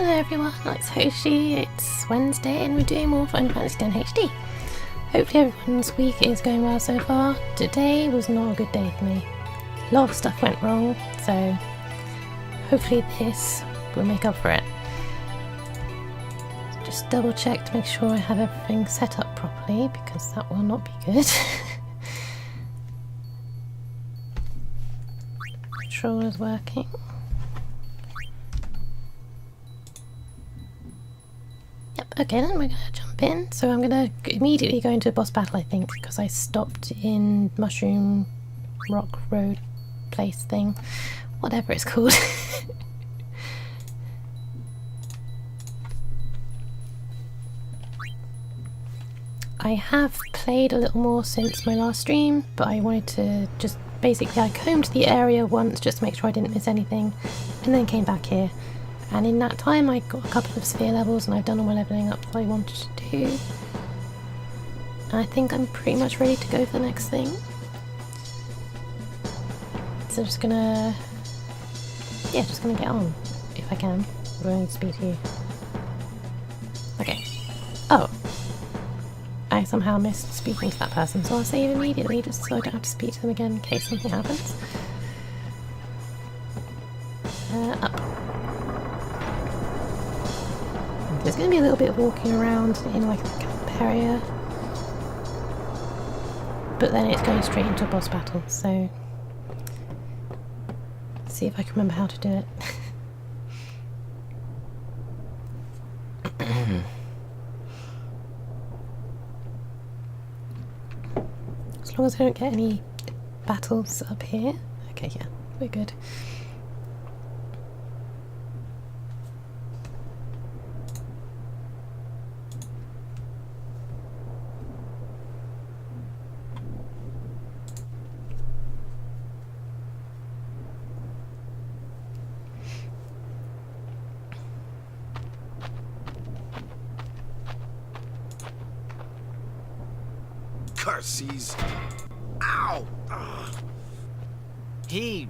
Hello everyone, it's Hoshi. It's Wednesday and we're doing more Final Fantasy X HD. Hopefully everyone's week is going well so far. Today was not a good day for me. A lot of stuff went wrong, so hopefully this will make up for it. Just double check to make sure I have everything set up properly, because that will not be good. Controller's working. Okay, then we're going to jump in. So I'm going to immediately go into a boss battle, I think, because I stopped in Mushroom Rock Road place thing. Whatever it's called. I have played a little more since my last stream, but I wanted to just... Basically, I combed the area once just to make sure I didn't miss anything, and then came back here. And in that time I got a couple of sphere levels and I've done all my levelling up that I wanted to do. And I think I'm pretty much ready to go for the next thing. So I'm just gonna... yeah, just gonna get on, if I can. I don't need to speak to you. Okay. Oh. I somehow missed speaking to that person, so I'll save immediately just so I don't have to speak to them again in case something happens. Up. There's going to be a little bit of walking around in like the camp area, but then it's going straight into a boss battle, so let's see if I can remember how to do it. As long as I don't get any battles up here. Okay, yeah, we're good. Curses! Ow! Ugh. He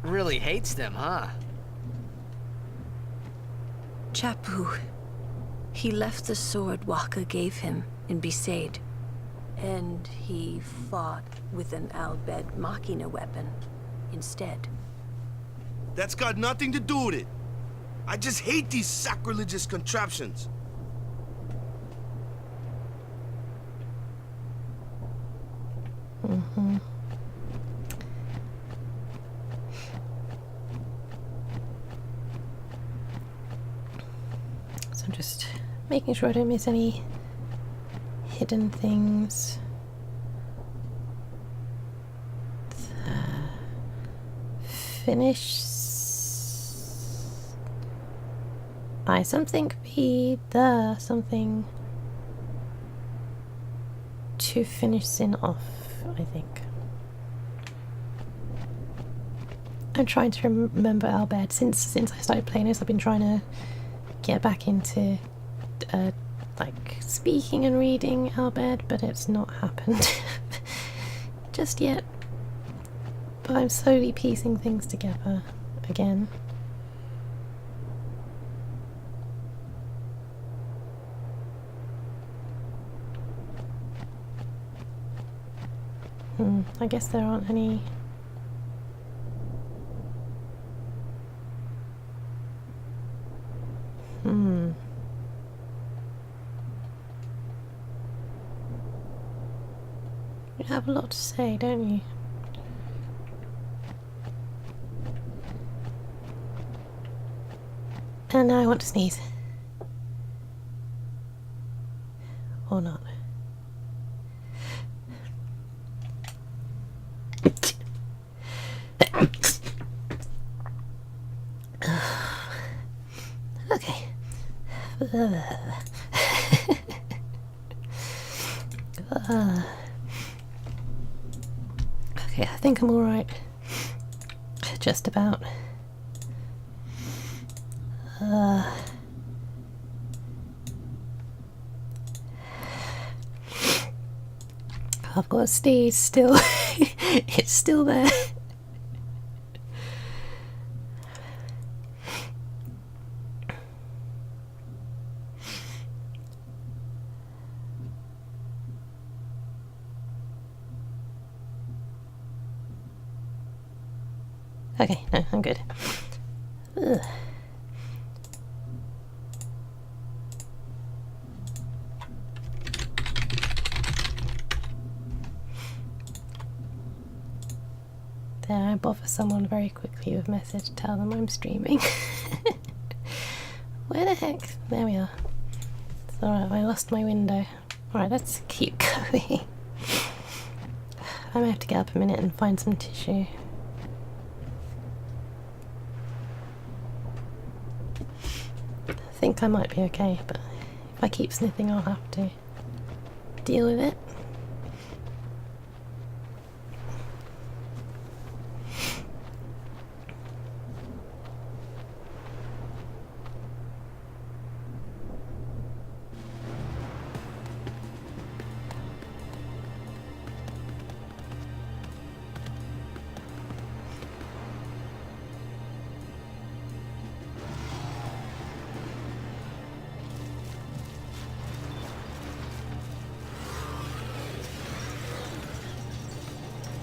really hates them, huh? Chappu. He left the sword Waka gave him in Besaid. And he fought with an Al Bhed Machina weapon instead. That's got nothing to do with it. I just hate these sacrilegious contraptions. So I'm just making sure I don't miss any hidden things. Finish. Something be the something to finish Sin off, I think. I'm trying to remember Al Bhed. Since I started playing this, I've been trying to get back into like speaking and reading Al Bhed, but it's not happened just yet. But I'm slowly piecing things together again. I guess there aren't any. You have a lot to say, don't you? And now I want to sneeze. Or not. Okay. Okay, I think I'm alright. Just about. I've got a sneeze still. It's still there. Okay, no, I'm good. Ugh. There, I bother someone very quickly with a message to tell them I'm streaming. Where the heck? There we are. It's alright, I lost my window. Alright, let's keep going. I may have to get up a minute and find some tissue. I think I might be okay, but if I keep sniffing I'll have to deal with it.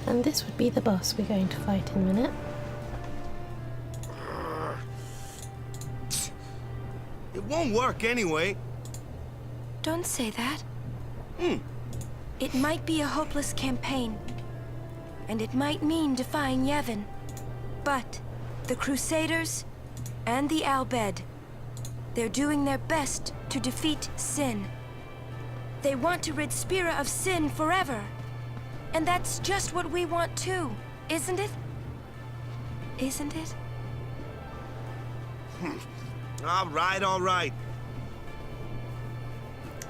And this would be the boss we're going to fight in a minute. It won't work anyway. Don't say that. It might be a hopeless campaign, and it might mean defying Yevon. But the Crusaders and the Al Bhed, they're doing their best to defeat sin. They want to rid Spira of sin forever. And that's just what we want too, isn't it? Isn't it? All right.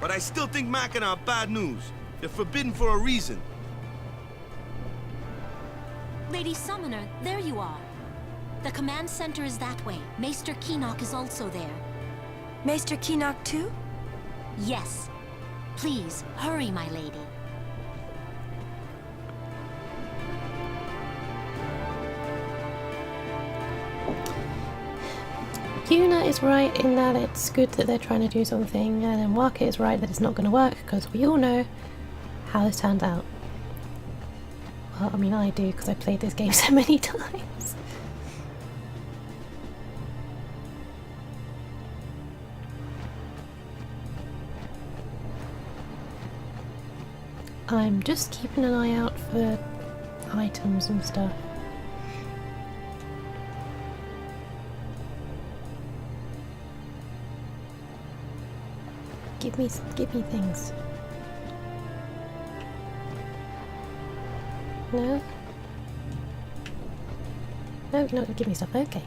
But I still think Mackinac are bad news. They're forbidden for a reason. Lady Summoner, there you are. The command center is that way. Maester Keenock is also there. Maester Keenock too? Yes. Please, hurry, my lady. Yuna is right in that it's good that they're trying to do something, and then Wakka is right that it's not going to work, because we all know how this turned out. Well, I mean I do, because I played this game so many times. I'm just keeping an eye out for items and stuff. Give me things. No? No, you're not gonna give me stuff, okay.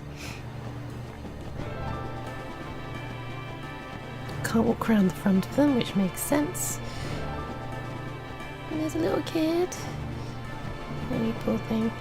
Can't walk around the front of them, which makes sense. And there's a little kid. Oh, poor thing.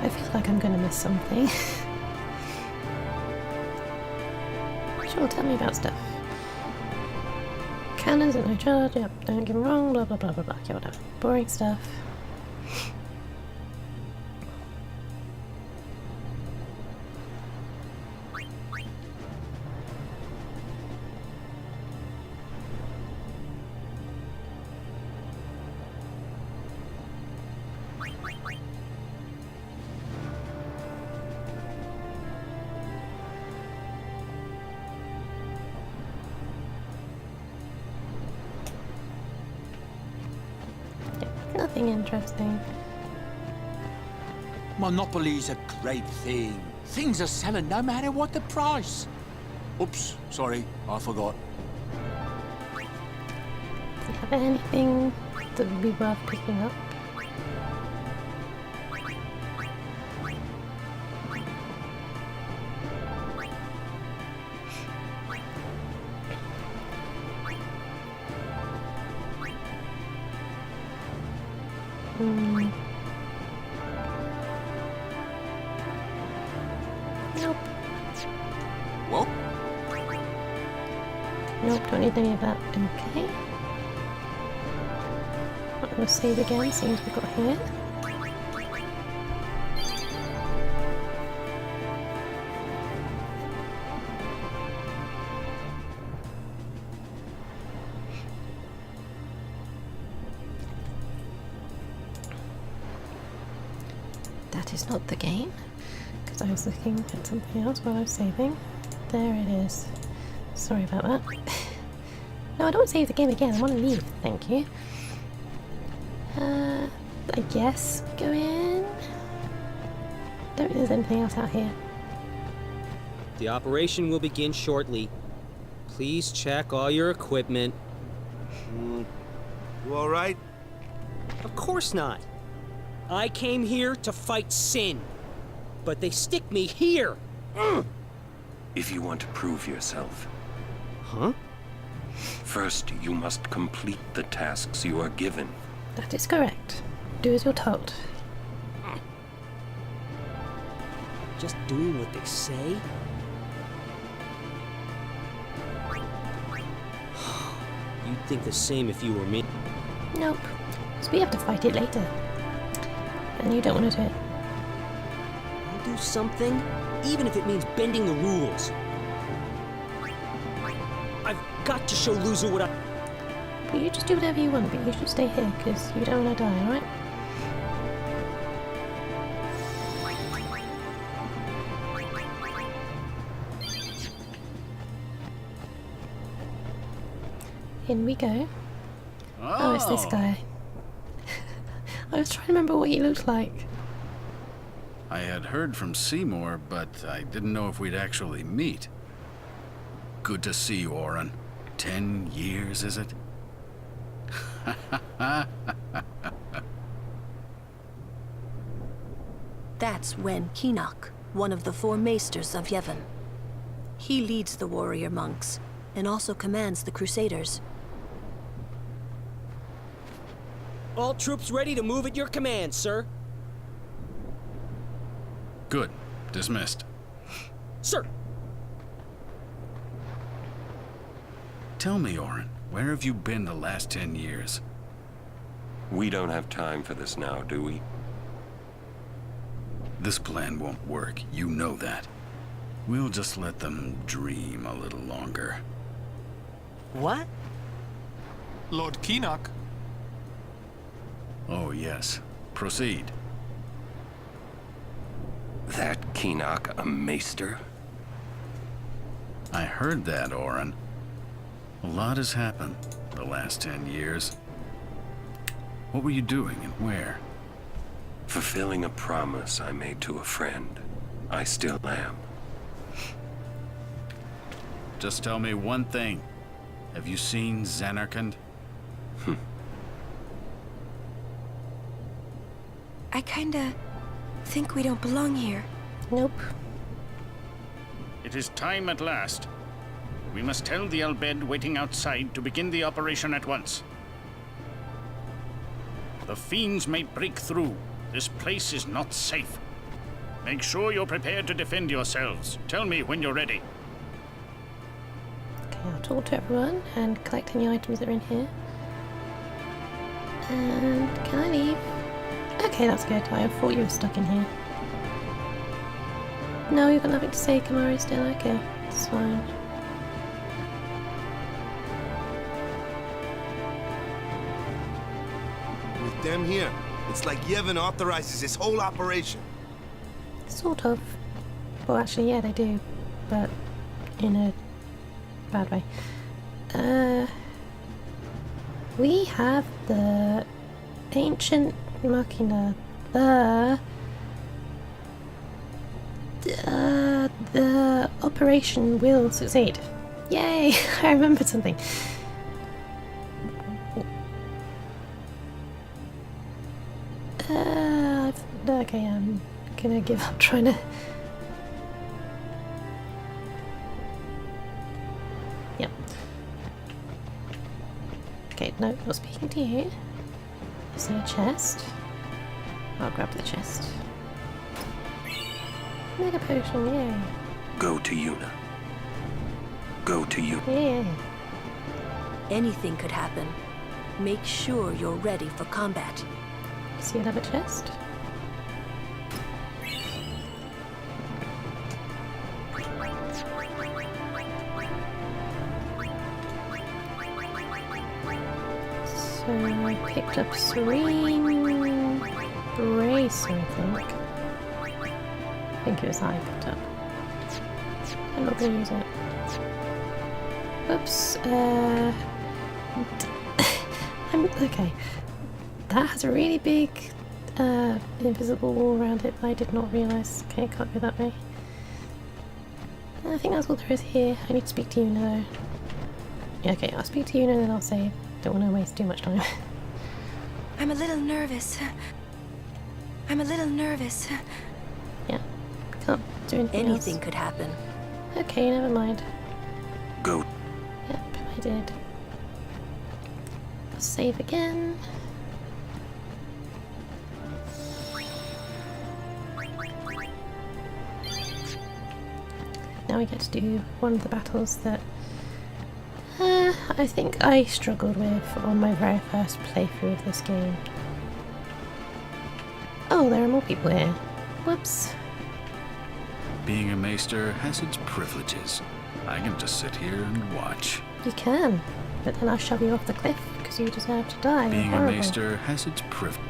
I feel like I'm gonna miss something. Sure, tell me about stuff. Cannons at no charge, yep, don't get me wrong, blah blah blah blah blah, yeah, whatever. Boring stuff. Nothing interesting. Monopoly's a great thing. Things are selling no matter what the price. Oops, sorry, I forgot. Do you have anything that would be worth picking up? Nope. What? Nope, don't need any of that. Okay. Right, we'll save again, see what we've got here. That is not the game, because I was looking at something else while I was saving. There it is. Sorry about that. No, I don't want to save the game again. I want to leave. Thank you. I guess go in. Don't think there's anything else out here. The operation will begin shortly. Please check all your equipment. You all right? Of course not. I came here to fight sin. But they stick me here. If you want to prove yourself, Huh? first you must complete the tasks you are given. That is correct. Do as you're told. Just doing what they say? You'd think the same if you were me. Nope. Because we have to fight it later. And you don't want to do it. I'll do something, even if it means bending the rules. I've got to show Loser what I... But you just do whatever you want, but you should stay here, because you don't want to die, alright? In we go. Oh, it's this guy. I was trying to remember what he looked like. I had heard from Seymour, but I didn't know if we'd actually meet. Good to see you, Oren. 10 years, is it? That's Wen Keenock, one of the 4 maesters of Yevon. He leads the warrior monks, and also commands the Crusaders. All troops ready to move at your command, sir. Good. Dismissed. Sir! Tell me, Oren, where have you been the last 10 years? We don't have time for this now, do we? This plan won't work, you know that. We'll just let them dream a little longer. What? Lord Keenock. Oh, yes. Proceed. That Keenock a maester? I heard that, Oren. A lot has happened the last 10 years. What were you doing and where? Fulfilling a promise I made to a friend. I still am. Just tell me one thing. Have you seen Zanarkand? I kinda think we don't belong here. Nope. It is time at last. We must tell the Al Bhed waiting outside to begin the operation at once. The fiends may break through. This place is not safe. Make sure you're prepared to defend yourselves. Tell me when you're ready. Okay, I'll talk to everyone and collect any items that are in here. And can I leave? Okay, that's good. I thought you were stuck in here. No, you've got nothing to say, Kamari, still? Okay, it's fine. With them here, it's like Yevon authorizes this whole operation. Sort of. Well, actually, yeah, they do. But in a bad way. We have the ancient machina. The operation will succeed. Yay! I remembered something. Okay, I'm gonna give up trying to... Yep. Okay, no, not speaking to you. Is there a chest? I'll grab the chest. Mega potion, yay. Go to Yuna. Go to Yuna. Yeah. Anything could happen. Make sure you're ready for combat. See another chest? So I picked up Serene Bracer, I think. I think it was that I picked up. I'm not going to use it. Oops. Okay. That has a really big invisible wall around it, but I did not realise. Okay, can't go that way. I think that's all there is here. I need to speak to Yuna though. Yeah, okay, I'll speak to Yuna and then I'll save. Don't want to waste too much time. I'm a little nervous. I'm a little nervous. Yeah, can't do anything else. Anything could happen. Okay, never mind. Go. Yep, I did. I'll save again. Now we get to do one of the battles that I think I struggled with on my very first playthrough of this game. Oh, there are more people here. Whoops. Being a maester has its privileges. I can just sit here and watch. You can, but then I'll shove you off the cliff because you deserve to die. You're Being a horrible. maester has its privileges.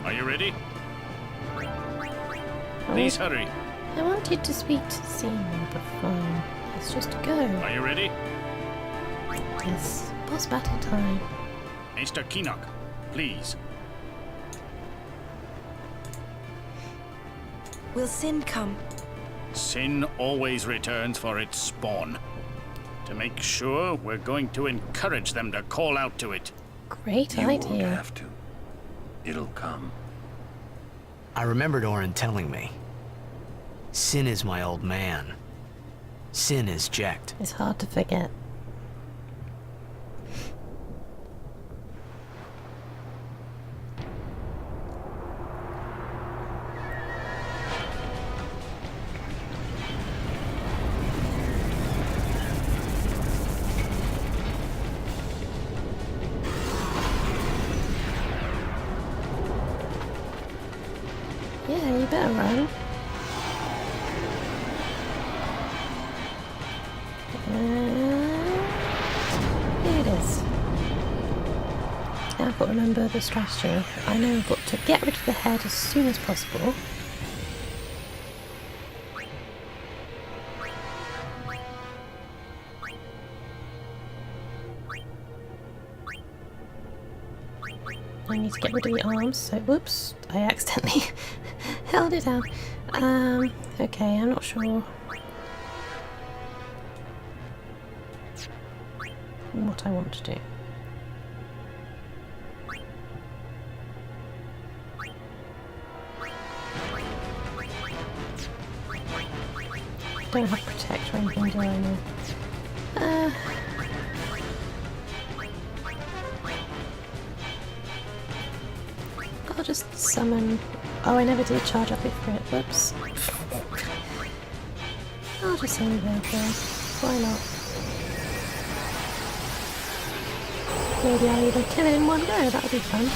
Are you ready? Oh, Please hurry. I wanted to speak to Seymour, but fine. Let's just go. Are you ready? Yes, boss battle time. Maester Keenock, please. Will Sin come? Sin always returns for its spawn. To make sure, we're going to encourage them to call out to it. Great You won't idea. have to. It'll come. I remembered Orin telling me. Sin is my old man. Sin is Jecht. It's hard to forget. Yeah, you better run. Here it is. Now I've got to remember the strategy. I know I've got to get rid of the head as soon as possible. I need to get rid of the arms, so whoops, I accidentally held it down. Okay, I'm not sure what I want to do. I don't have protect or anything, do I know? I'll just summon... Oh, I never did charge up it for it. Whoops. I'll just summon Virgil. Why not? Maybe I'll even kill it in one go. That'll be fun.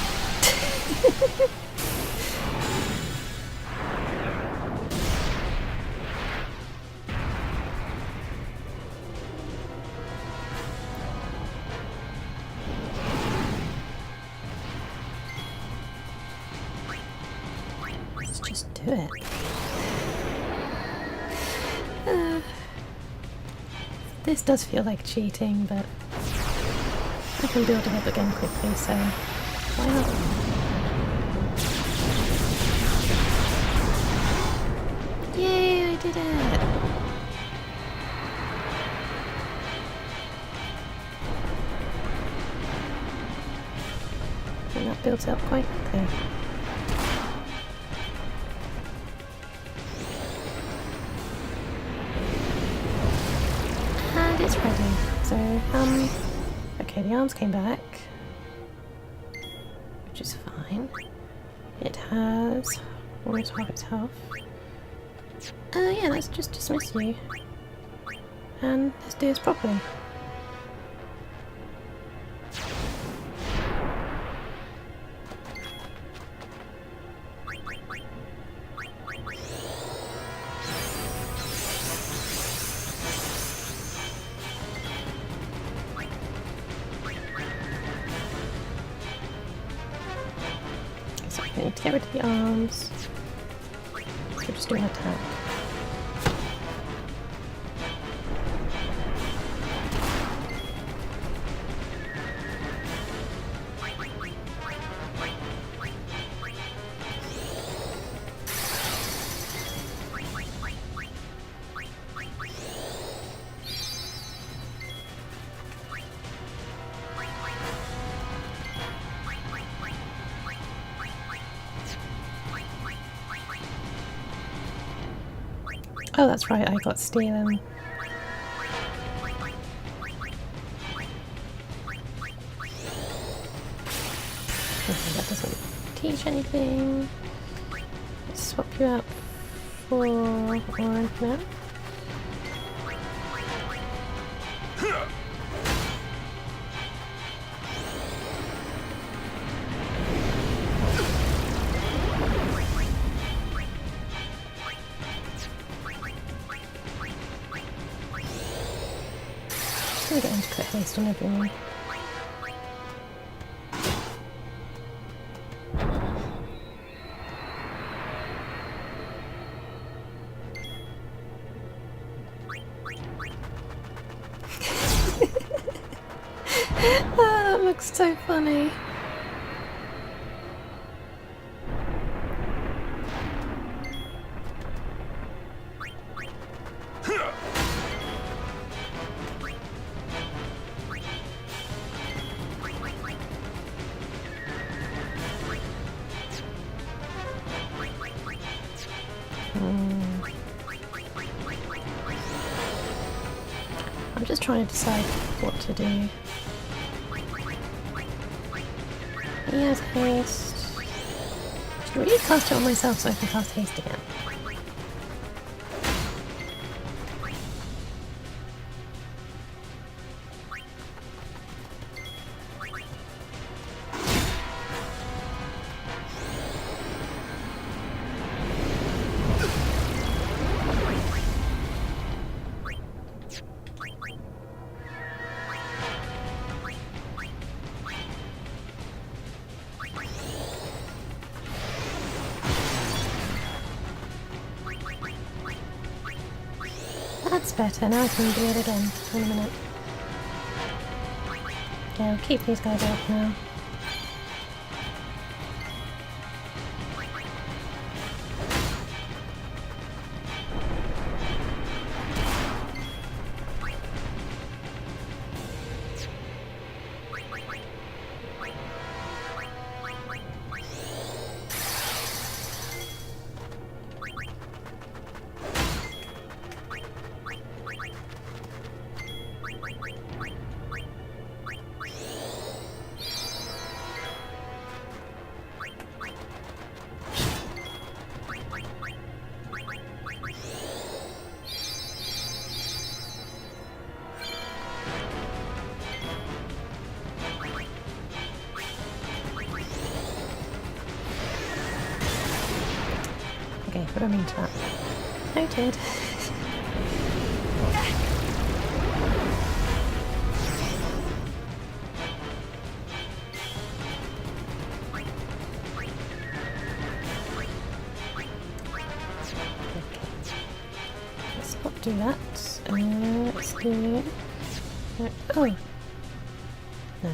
Let's just do it. This does feel like cheating, but I can build it up again quickly, so why not? Yay, I did it! And that built up quite quickly. And it's ready. So, okay, the arms came back, which is fine. It has one of its health. Yeah, let's just dismiss you. And let's do this properly. I need to get rid of the arms. So just do an attack. Oh, that's right, I got stealing. Okay, that doesn't teach anything. Let's swap you out for orange now. I'm gonna get him to put haste on everyone. Oh, that looks so funny. I'm just trying to decide what to do. He has haste. I should really cast it on myself so I can cast haste again. That's better, now I can do it again in a minute. Okay, I'll keep these guys off now. Okay, what do I mean to that? Noted. Let's not do that. Let's do... Oh! No.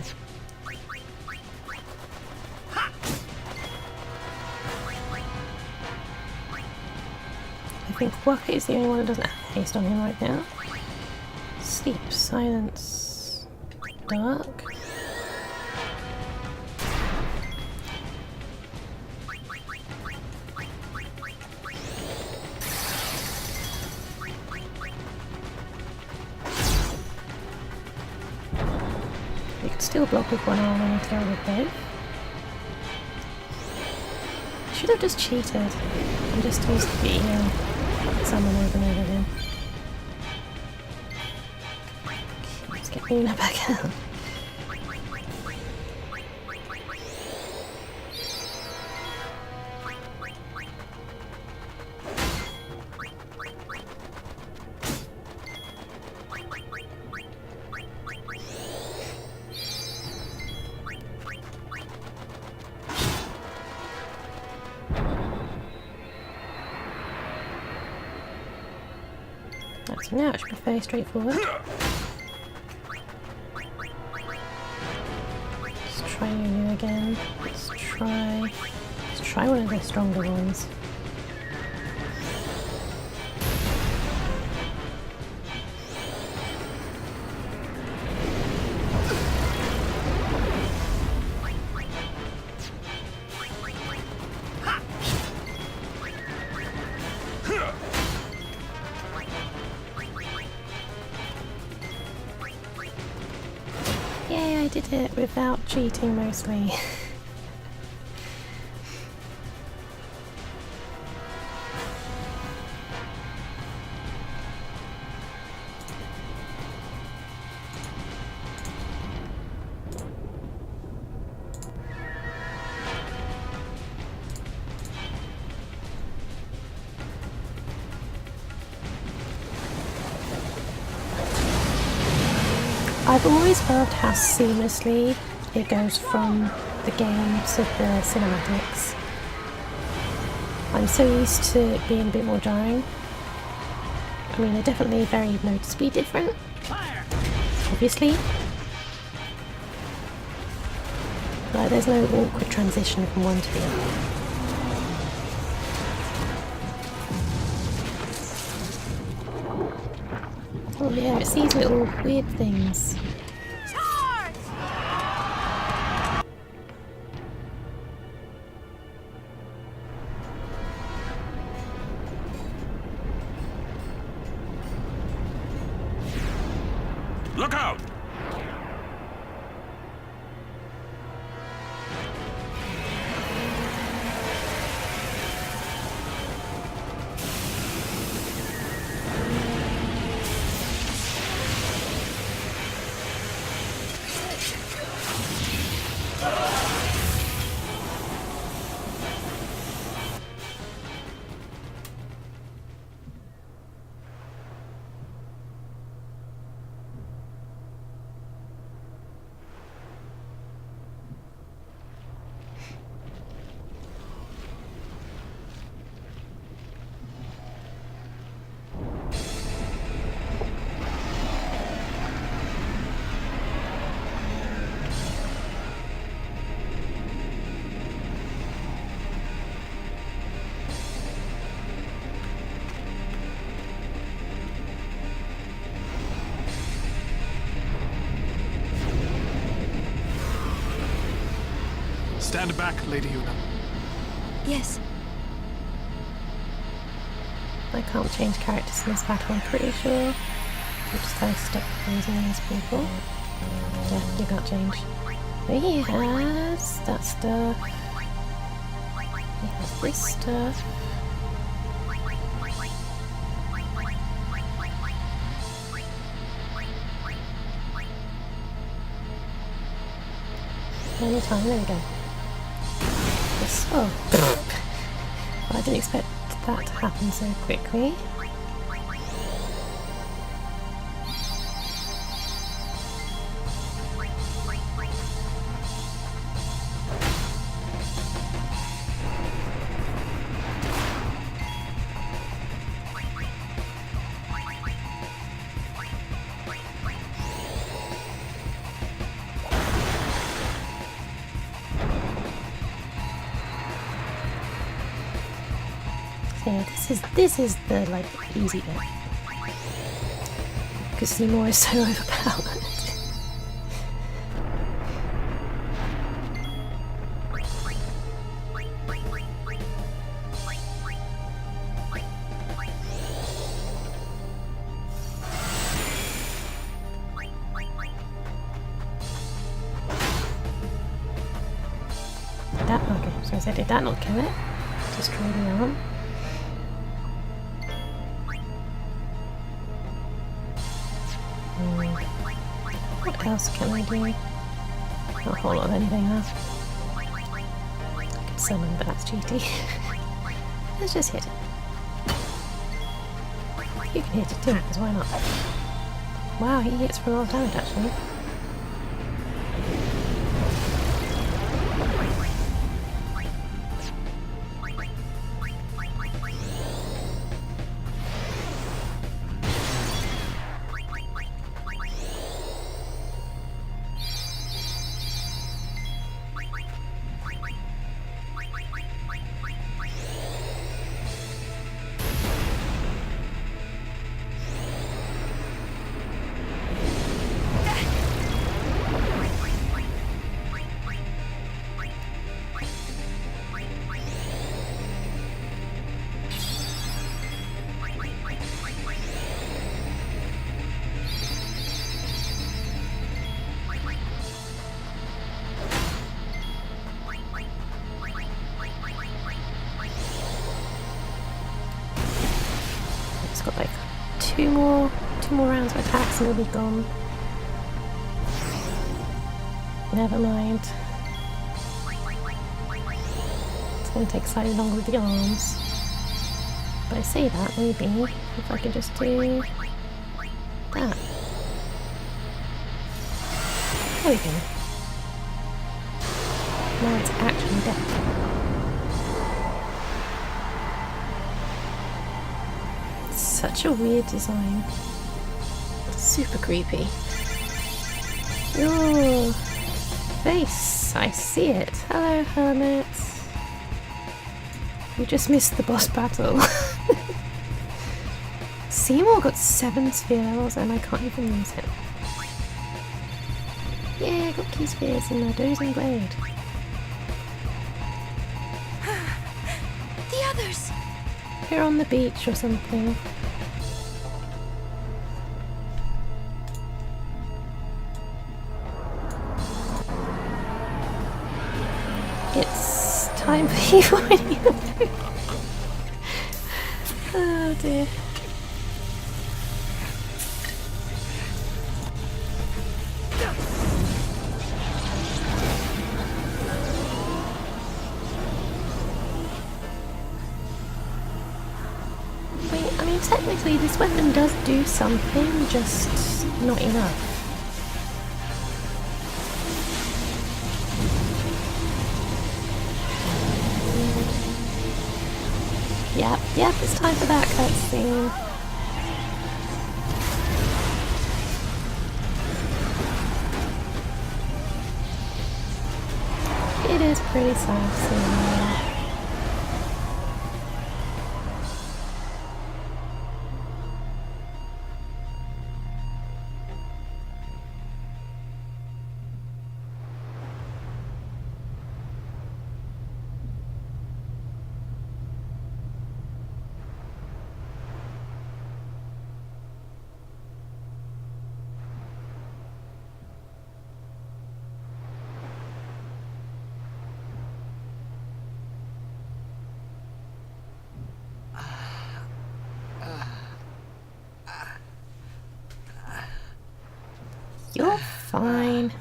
I think Waka is the only one that doesn't have haste on him right now. Sleep, silence, dark. You can still block with one arm and throw with both. I should have just cheated and just used the summon over and over again. Let's get Luna back out. So now it should be very straightforward. Let's try Unu again. Let's try one of the stronger ones. Yay, I did it without cheating mostly. I've always loved how seamlessly it goes from the game to the cinematics. I'm so used to it being a bit more jarring. I mean, they're definitely very noticeably different, obviously. Like, there's no awkward transition from one to the other. Oh yeah, it's these little weird things. Look out! Stand back, Lady Yuna. Yes. I can't change characters in this battle, I'm pretty sure. I'm just so stuck using these people. Yeah, you can't change. But he has that stuff. He has this stuff. Anytime, there we go. Yes. Oh. Well, I didn't expect that to happen so quickly. Yeah, this is the like easy bit. Because Seymour is so overpowered. Okay, so I did that not kill it? Destroy the arm. What else can I do? Not a whole lot of anything now. I could summon, but that's cheaty. Let's just hit it. You can hit it too, because why not? Wow, he hits for a lot of damage actually. two more rounds of attacks and it'll be gone. Never mind. It's going to take slightly longer with the arms. But I say that, maybe, if I can just do that. There we go. Now it's actually dead. Such a weird design. Super creepy. Your face, I see it. Hello, hermit. We just missed the boss battle. Seymour got 7 sphere levels and I can't even use it. Yeah, I got key spheres and a dozing blade. The others! They're on the beach or something. It's time for you. Oh dear. Wait, I mean technically this weapon does do something, just not enough. Yep, it's time for that cutscene. It is pretty sad seeing that. You're fine.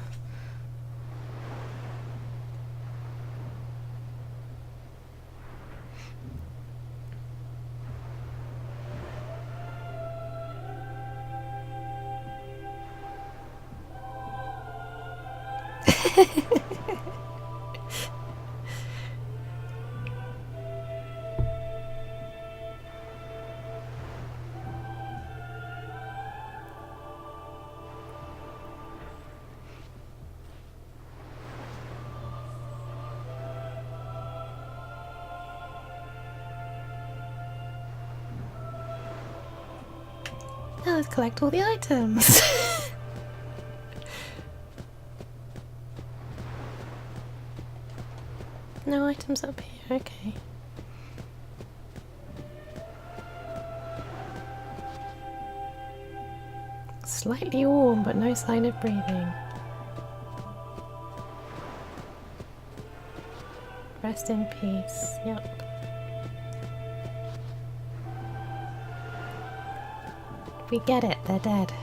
Now let's collect all the items. No items up here, okay. Slightly warm, but no sign of breathing. Rest in peace, yep. We get it, they're dead.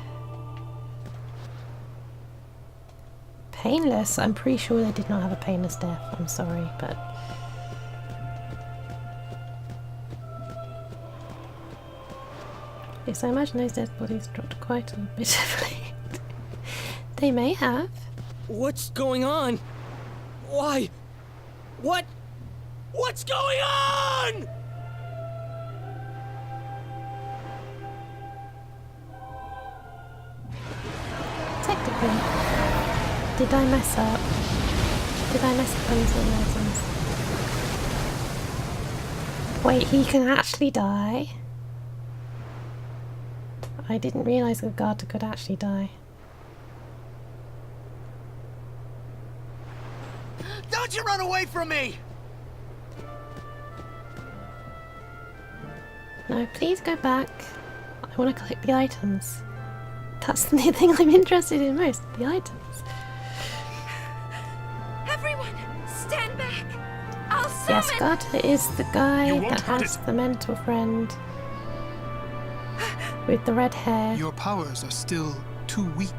Painless? I'm pretty sure they did not have a painless death. I'm sorry, but... Yes, I imagine those dead bodies dropped quite a bit of weight. They may have. What's going on? Why? What? What's going on? Technically. Did I mess up? Did I mess up on these little items? Wait, he can actually die? I didn't realise the guard could actually die. Don't you run away from me! No, please go back. I want to collect the items. That's the thing I'm interested in most, the items. Everyone, stand back! I'll summon! Yes, Garter is the guy that has the mental friend. with the red hair. Your powers are still too weak.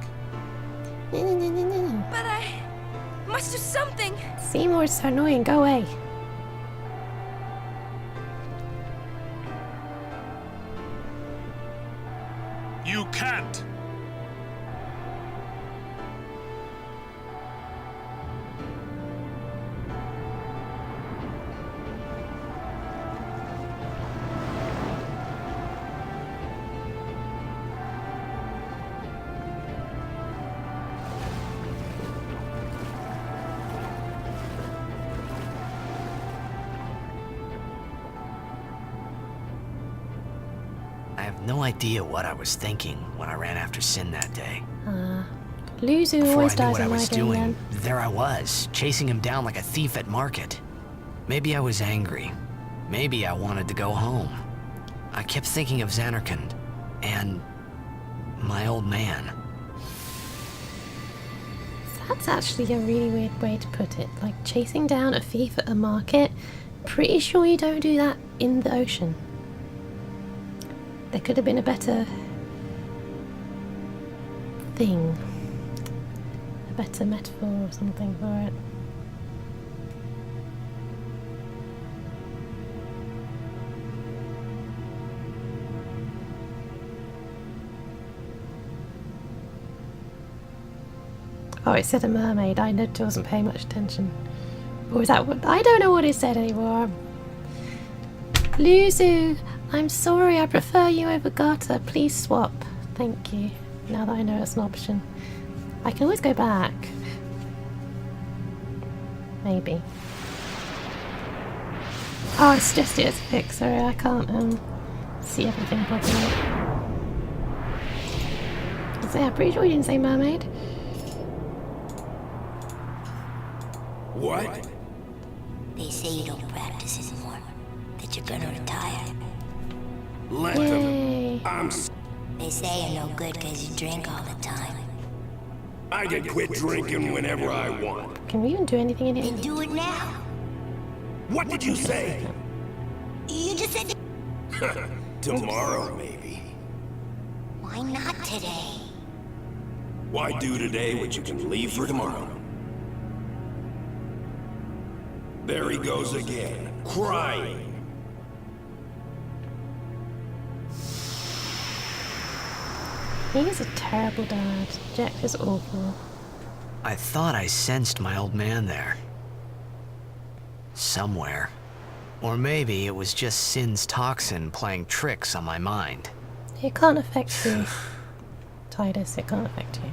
No, no, no, no, no. But I must do something. Seymour is so annoying. Go away. You can't! I have no idea what I was thinking when I ran after Sin that day. Luzu Before always I knew dies what I in my was game doing, then. there I was, chasing him down like a thief at market. Maybe I was angry. Maybe I wanted to go home. I kept thinking of Zanarkand and my old man. That's actually a really weird way to put it. Like chasing down a thief at a market. Pretty sure you don't do that in the ocean. There could have been a better thing. A better metaphor or something for it. Oh, it said a mermaid. I wasn't paying much attention. Or is that what? I don't know what it said anymore. Luzu, I'm sorry. I prefer you over Gata. Please swap. Thank you. Now that I know it's an option. I can always go back. Maybe. Oh, it's just it as a pic. Sorry, I can't see everything properly. So yeah, I'm pretty sure you didn't say mermaid. What? They say you don't practice anymore. That you're gonna retire. Let Yay. them. They say you're no good because you drink all the time. I can quit drinking whenever I want. Can we even do anything in here? Then do it now. What did you say? You just said Tomorrow, maybe. why not today? Why do today what you can leave for tomorrow? There he goes again, crying. He is a terrible dad. Jack is awful. I thought I sensed my old man there. Somewhere. Or maybe it was just Sin's toxin playing tricks on my mind. It can't affect you, Tidus. It can't affect you.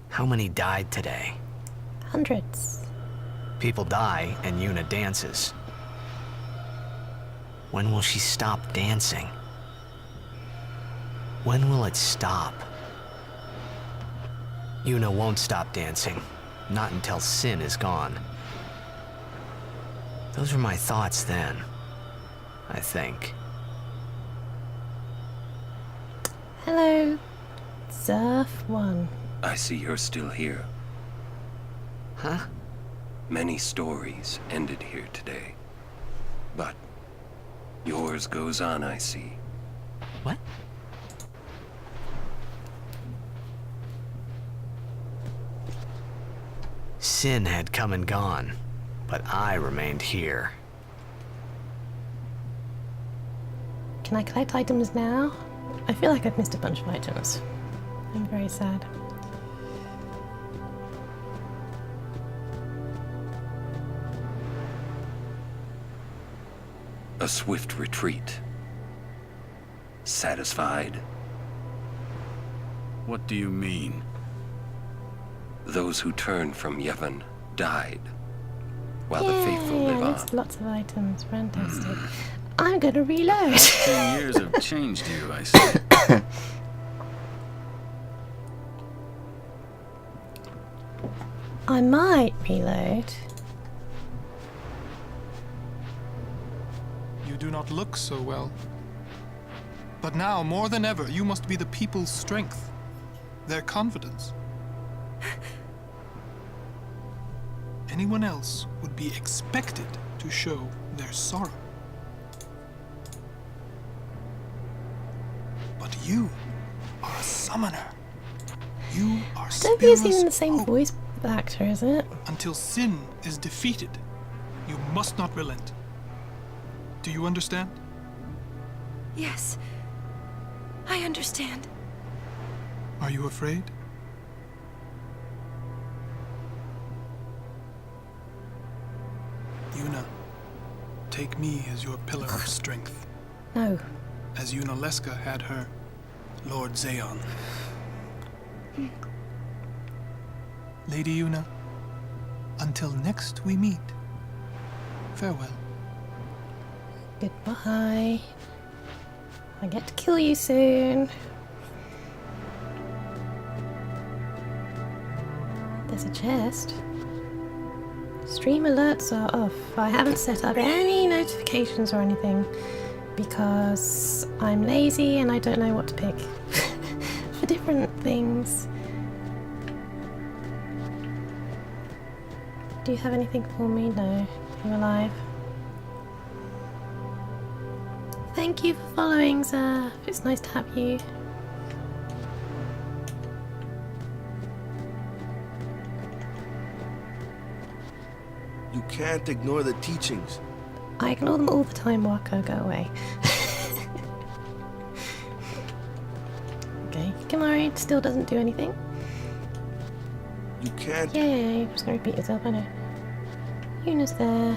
How many died today? Hundreds. People die and Yuna dances. When will she stop dancing? When will it stop? Yuna won't stop dancing. Not until Sin is gone. Those were my thoughts then, I think. Hello, Surf One. I see you're still here. Huh? Many stories ended here today. But yours goes on, I see. What? Sin had come and gone, but I remained here. Can I collect items now? I feel like I've missed a bunch of items. I'm very sad. A swift retreat. Satisfied? What do you mean? Those who turned from Yevon died, while the faithful Yay, live I on. missed lots of items. Fantastic. I'm gonna reload. 10 years have changed you, I see. I might reload. You do not look so well. But now, more than ever, you must be the people's strength, their confidence. Anyone else would be expected to show their sorrow. But you are a summoner. You are I don't think it's even Spira's the same hope. voice actor, is it? Until sin is defeated, you must not relent. Do you understand? Yes. I understand. Are you afraid? Yuna, take me as your pillar of strength, No. as Yuna Leska had her Lord Zayon. Lady Yuna, until next we meet, farewell. Goodbye. I get to kill you soon. There's a chest. Stream alerts are off. I haven't set up any notifications or anything because I'm lazy and I don't know what to pick for different things. Do you have anything for me? No. You're alive. Thank you for following, Zerf. It's nice to have you. You can't ignore the teachings. I ignore them all the time, Waka. Go away. Okay, Kimari still doesn't do anything. You can't... Yay, I'm just gonna repeat yourself, I know. Yuna's there.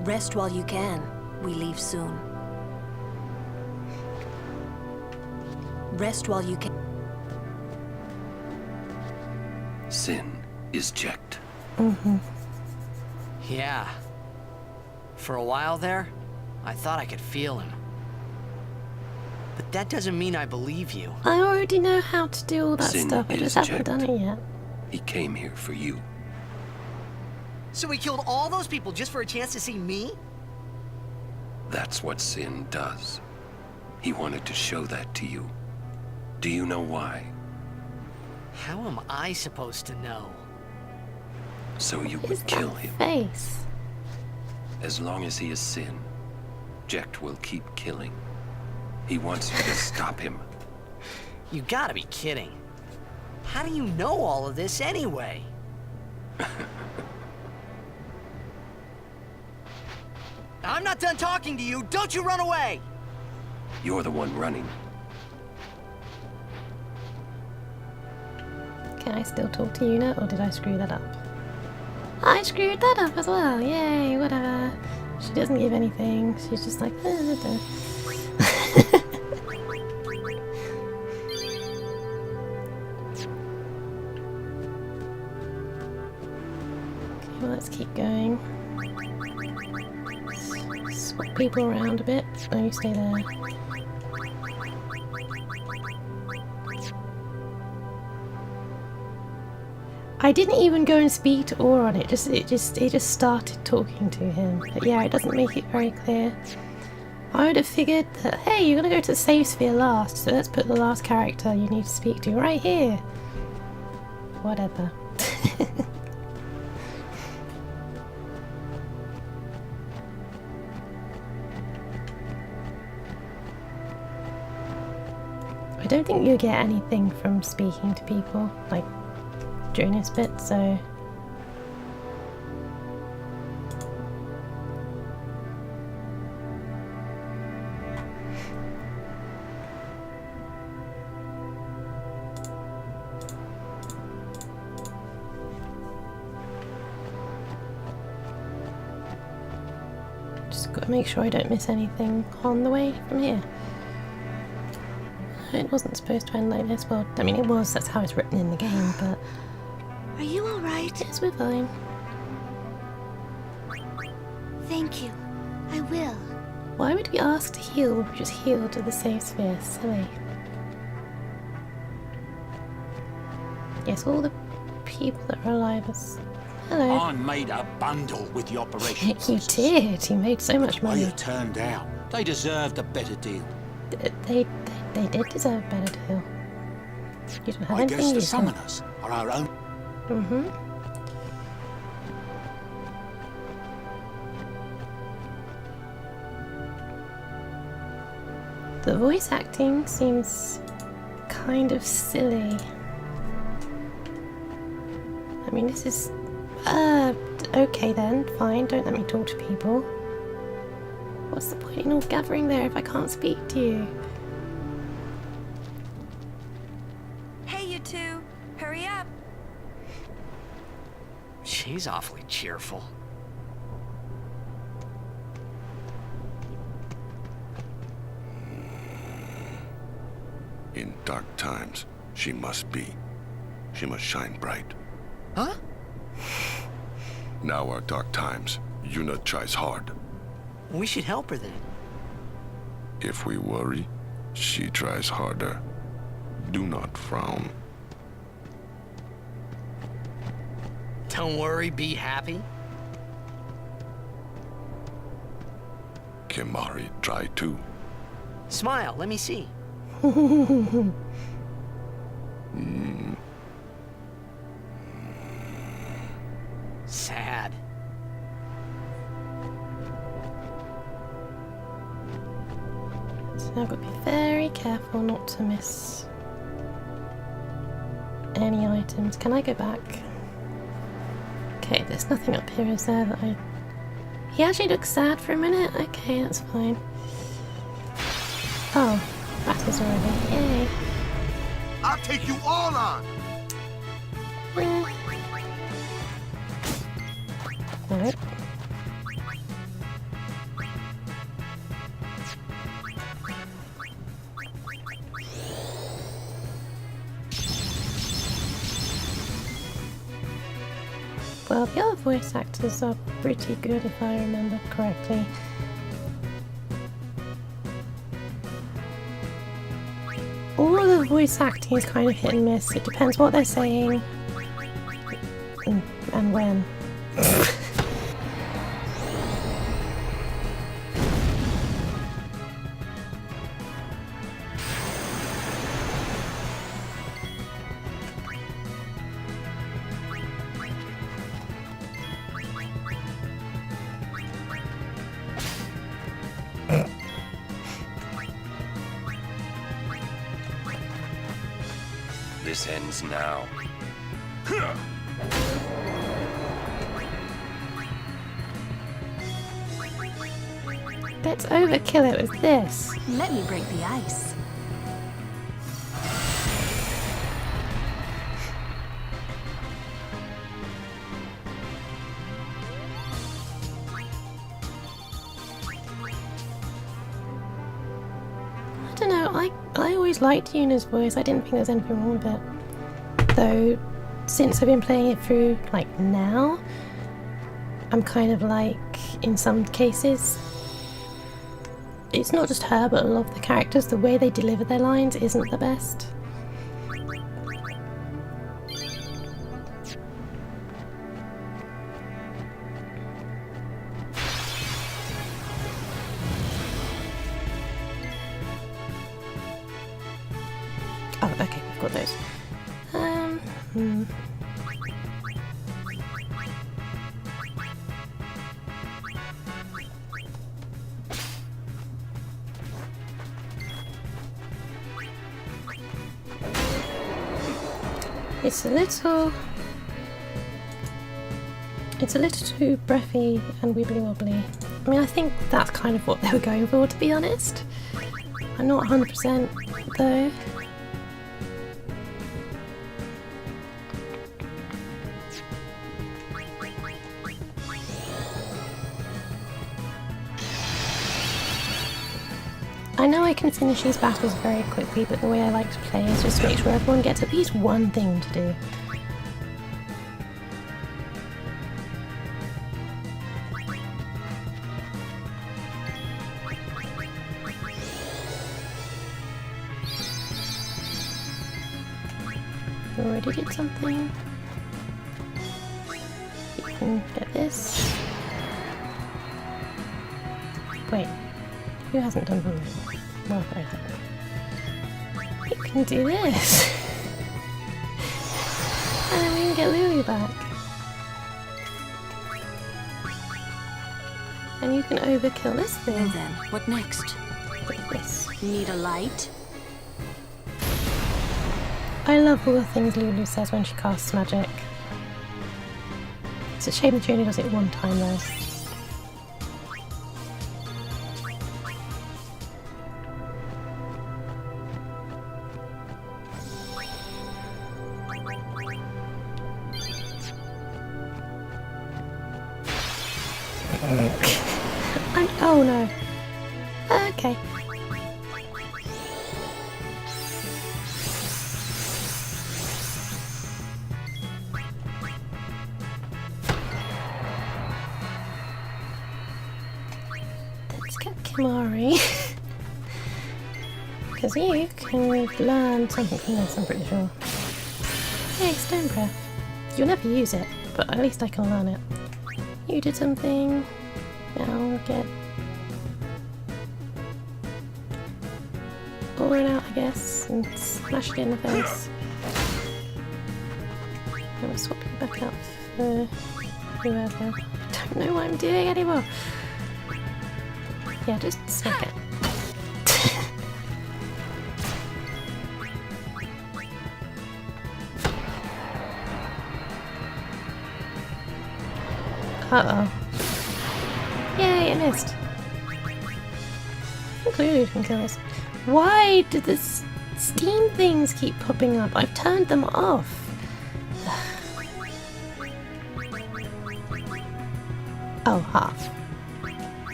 Rest while you can. We leave soon. Rest while you can. Sin is checked. Mm-hmm. Yeah. For a while there, I thought I could feel him. But that doesn't mean I believe you. I already know how to do all that Sin stuff, I is just haven't checked. done it yet. He came here for you. So he killed all those people just for a chance to see me? That's what Sin does. He wanted to show that to you. Do you know why? How am I supposed to know? So you Is would kill that him. face? As long as he is Sin, Jecht will keep killing. He wants you to stop him. You gotta be kidding. How do you know all of this anyway? I'm not done talking to you. Don't you run away! You're the one running. Can I still talk to Yuna, or did I screw that up? I screwed that up as well. Yay, whatever. She doesn't give anything. She's just like, Okay, well, let's keep going. Swap people around a bit. Oh, you stay there. I didn't even go and speak to Auron. It just started talking to him. But yeah, it doesn't make it very clear. I would have figured that, hey, you're gonna go to the save sphere last, so let's put the last character you need to speak to right here. Whatever. I don't think you get anything from speaking to people, like, during this bit, so... Just gotta make sure I don't miss anything on the way from here. It wasn't supposed to end like this. Well, I mean it was, that's how it's written in the game, but... Are you alright? Yes, we're fine. Thank you. I will. Why would we ask to heal when we just healed to the save sphere? Silly. Yes, all the people that are alive is... Hello. I made a bundle with the operation. You did. You made so much The way money. it turned out, they deserved a better deal. They did deserve a better deal. You don't have I anything guess the useful. summoners are our own. Mm-hmm. The voice acting seems kind of silly. I mean, this is... okay then, fine, don't let me talk to people. What's the point in all gathering there if I can't speak to you? Hey, you two! Hurry up! She's awfully cheerful. In dark times, she must be. She must shine bright. Huh? Now are dark times. Yuna tries hard. We should help her then. If we worry, she tries harder. Do not frown. Don't worry, be happy. Kimahri try too. Smile, let me see. Sad. So I've got to be very careful not to miss any items. Can I go back? Okay, there's nothing up here, is there, that I... He actually looks sad for a minute? Okay, that's fine. Oh, battle's already. Yay. I'll take you all on! Alright. Well, the other voice actors are pretty good if I remember correctly. All of the voice acting is kind of hit and miss. It depends what they're saying and when. This ends now. Let's overkill it with this. Let me break the ice. I don't know, I always liked Yuna's voice. I didn't think there was anything wrong with it. Though, since I've been playing it through, like, now, I'm kind of like, in some cases, it's not just her, but a lot of the characters, the way they deliver their lines isn't the best. Oh, okay, I've got those. It's a little too breathy and wibbly wobbly. I mean, I think that's kind of what they were going for, to be honest. I'm not 100% though. I know I can finish these battles very quickly, but the way I like to play is just make sure everyone gets at least one thing to do. Already did something. You can get this. Wait. Who hasn't done something? Well, I have. You can do this. And then we can get Lulu back. And you can overkill this thing. Well then, what next? Like this. Need a light? I love all the things Lulu says when she casts magic. It's a shame that she only does it one time though. Oh no. Okay. Let's get Kimari. Because you can learn something from this, I'm pretty sure. Hey, Stone Breath. You'll never use it, but at least I can learn it. You did something. Now get Orin out, I guess, and smash it in the face. I'm gonna swap you back out for whoever. I don't know what I'm doing anymore. Yeah, just smack it. Uh-oh. Yay, I missed. I think Lulu can kill us. Why do the steam things keep popping up? I've turned them off. Oh, half.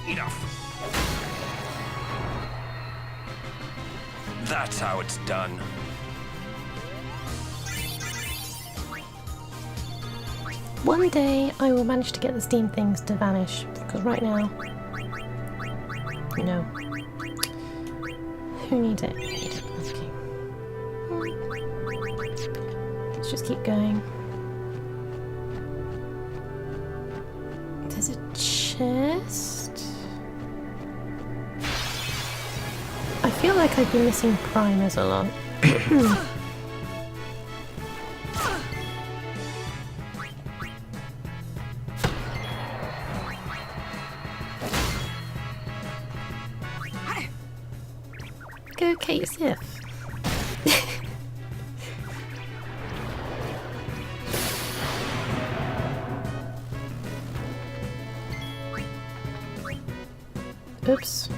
Enough. That's how it's done. One day I will manage to get the steam things to vanish, because right now, no. Who needs it? Okay. Let's just keep going. There's a chest. I feel like I've been missing primers a lot. Go Kate Sith. Oops.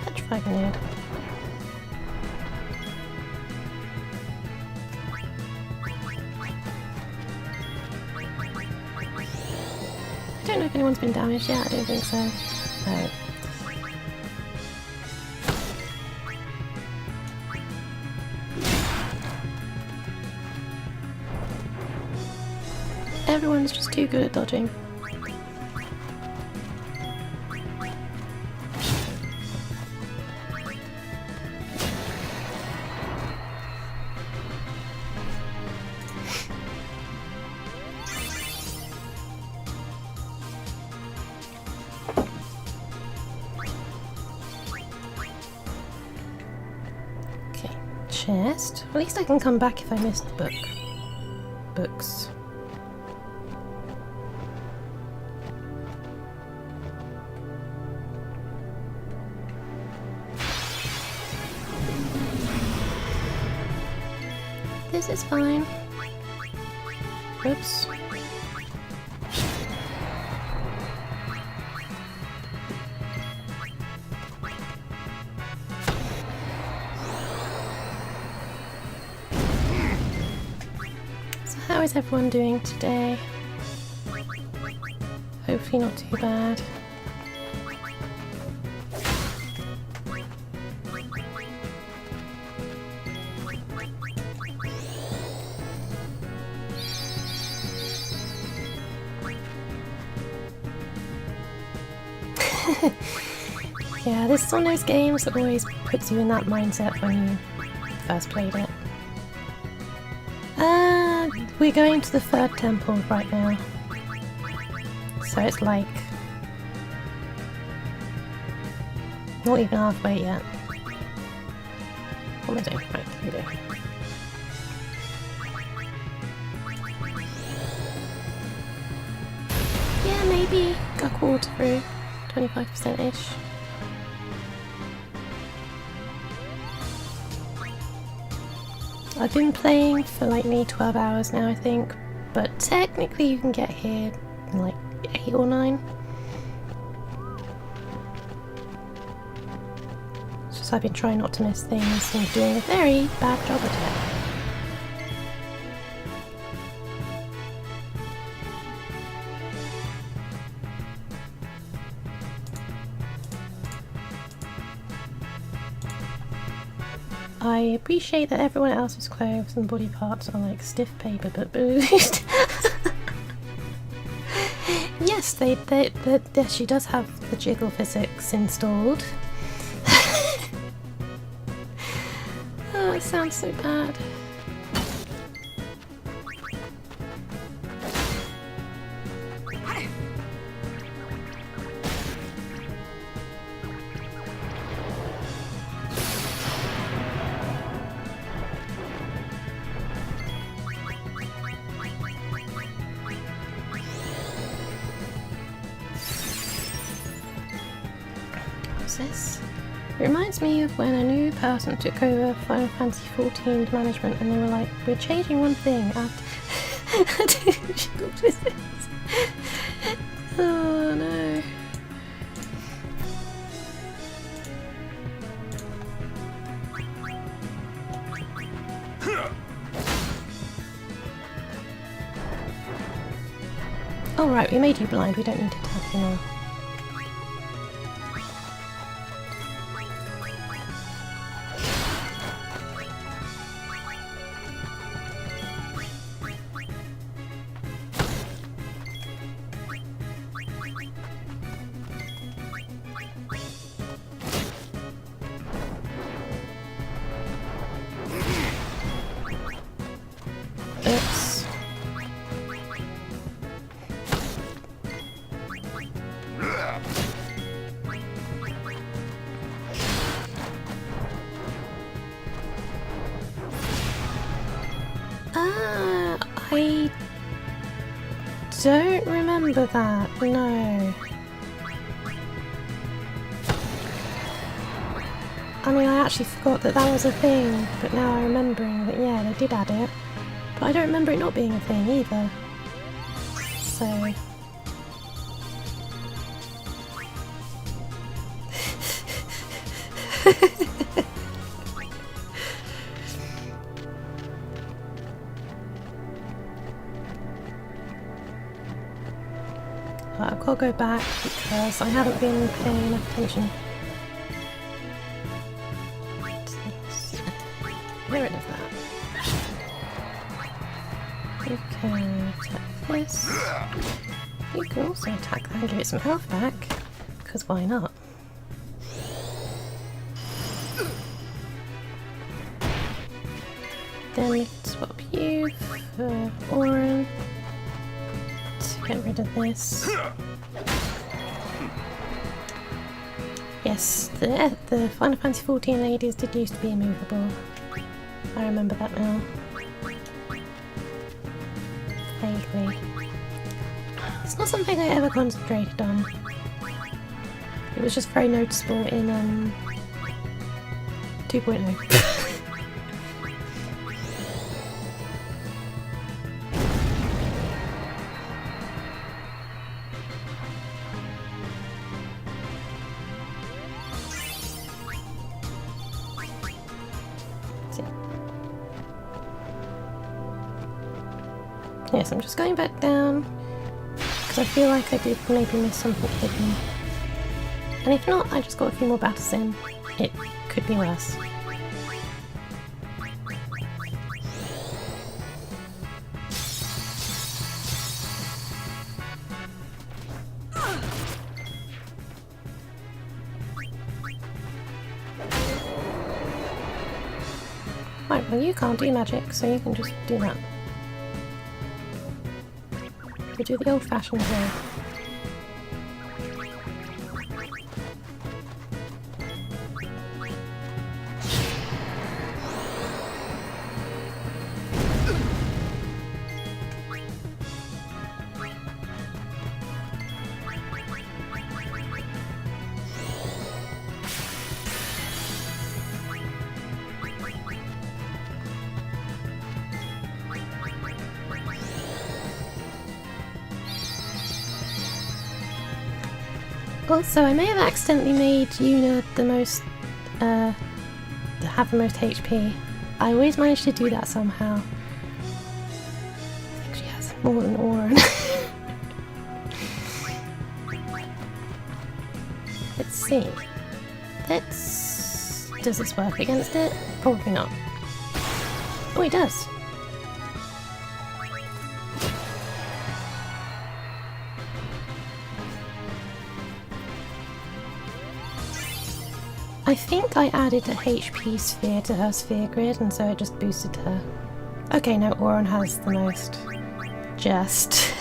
Petrify grenade. I don't know if anyone's been damaged yet, I don't think so. No. Everyone's just too good at dodging. Okay, chest. At least I can come back if I missed the book. Books. This is fine. Oops. So how is everyone doing today? Hopefully not too bad. Yeah, this is one of those games that always puts you in that mindset when you first played it. We're going to the third temple right now. So it's like... not even halfway yet. What am I doing? Right, here we go. Yeah, maybe a quarter through. 25%-ish. I've been playing for like nearly 12 hours now, I think, but technically you can get here in like 8 or 9. It's just I've been trying not to miss things and doing a very bad job at it. I appreciate that everyone else's clothes and body parts are like stiff paper, but yes, yes, she does have the jiggle physics installed. Oh, it sounds so bad. This? It reminds me of when a new person took over Final Fantasy XIV management and they were like, we're changing one thing, oh no. Oh right, we made you blind, we don't need to attack you now. Oops. I don't remember that, no. I mean, I actually forgot that that was a thing, but now I'm remembering that, yeah, they did add it. But I don't remember it not being a thing either. So... I've got to go back because I haven't been paying enough attention. Get rid of that. You can attack this. You can also attack that and give it some health back, because why not? Then we can swap you for Auron to get rid of this. Yes, the Final Fantasy XIV ladies did used to be immovable. I remember that now. Vaguely. It's not something I ever concentrated on. It was just very noticeable in 2.0. Yes, I'm just going back down because I feel like I did maybe miss something hidden. And if not, I just got a few more battles in. It could be worse. Well, you can't do magic, so you can just do that. We'll do the old-fashioned way. Also, I may have accidentally made Yuna the most, have the most HP. I always manage to do that somehow. I think she has more than Auron. Let's see. Does this work against it? Probably not. Oh, it does. I think I added a HP sphere to her sphere grid, and so it just boosted her. Okay, no, Auron has the most. Just.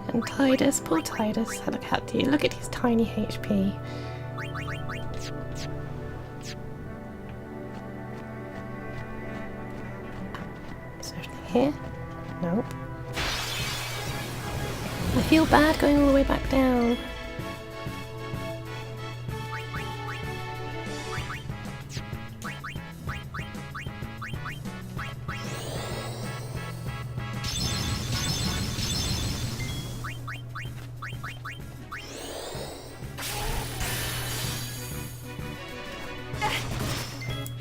And Tidus, poor Tidus, look at you, look at his tiny HP. Is there anything here? Nope. I feel bad going all the way back down.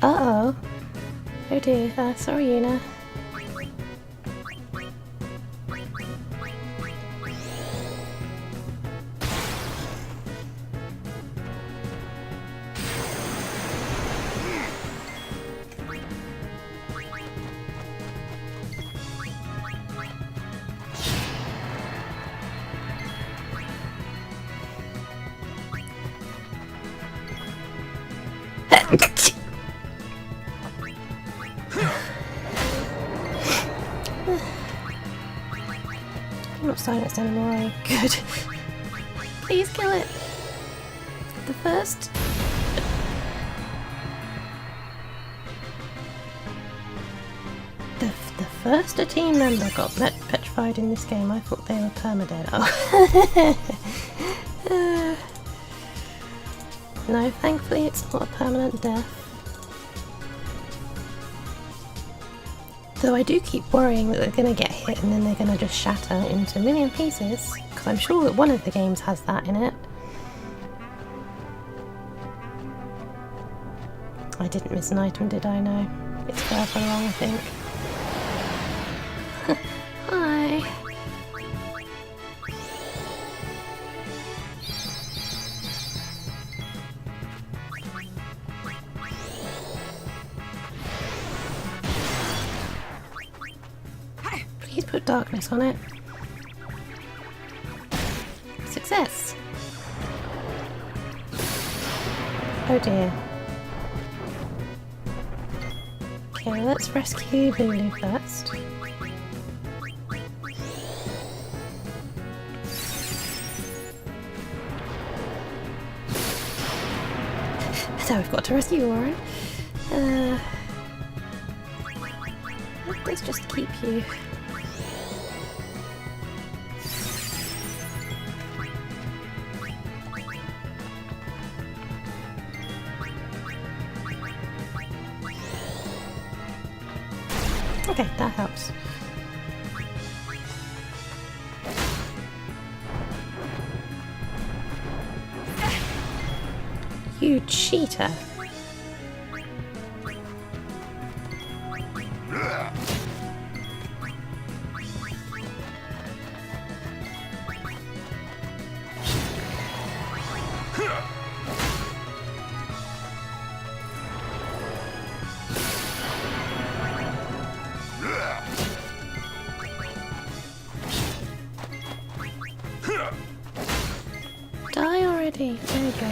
Uh-oh. Oh dear, sorry Yuna. I'm not silenced anymore, are you? Good. Please kill it. The first. The first a team member got petrified in this game, I thought they were permadead. Oh. No, thankfully it's not a permanent death. Though I do keep worrying that they're going to get hit and then they're going to just shatter into a million pieces, because I'm sure that one of the games has that in it. I didn't miss an item, did I? No. It's further along, I think. Hi! Please put darkness on it. Success! Oh dear. Okay, let's rescue Lulu first. So we've got to rescue Auron. Let's just keep you. Okay, that helps. You cheater! Die already! There we go.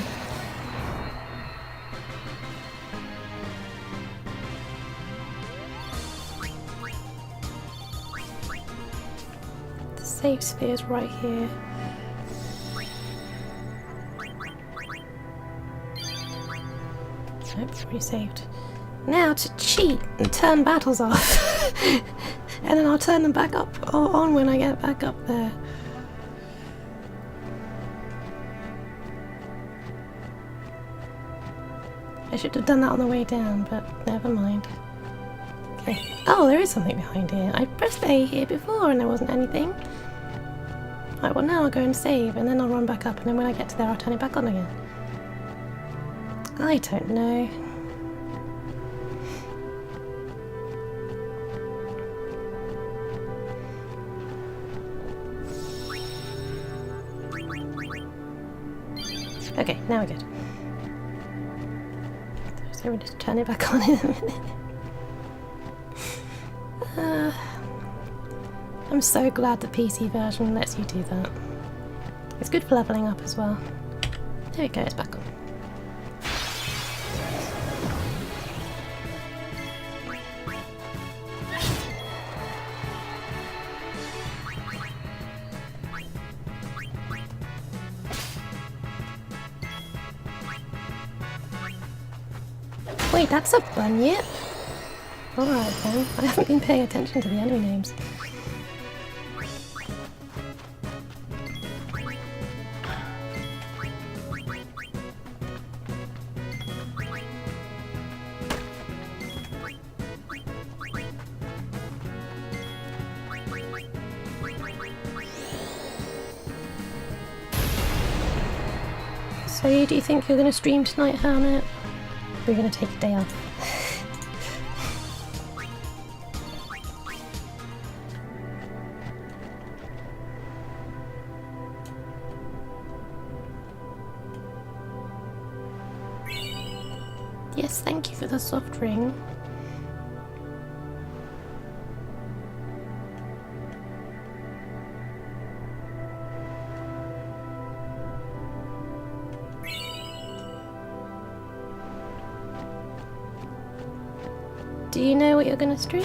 Save sphere's right here. Nope, already saved. Now to cheat and turn battles off. And then I'll turn them back up on when I get back up there. I should have done that on the way down, but never mind. Okay. Oh, there is something behind here. I pressed A here before and there wasn't anything. Right, well now I'll go and save and then I'll run back up and then when I get to there I'll turn it back on again. I don't know. Okay, now we're good. So we'll just turn it back on in a minute. I'm so glad the PC version lets you do that. It's good for leveling up as well. There we go, it's back on. Wait, that's a bunyip? Alright then, I haven't been paying attention to the enemy names. So do you think you're going to stream tonight, Hermit? We're going to take a day off. Yes, thank you for the soft ring. Do you know what you're going to stream?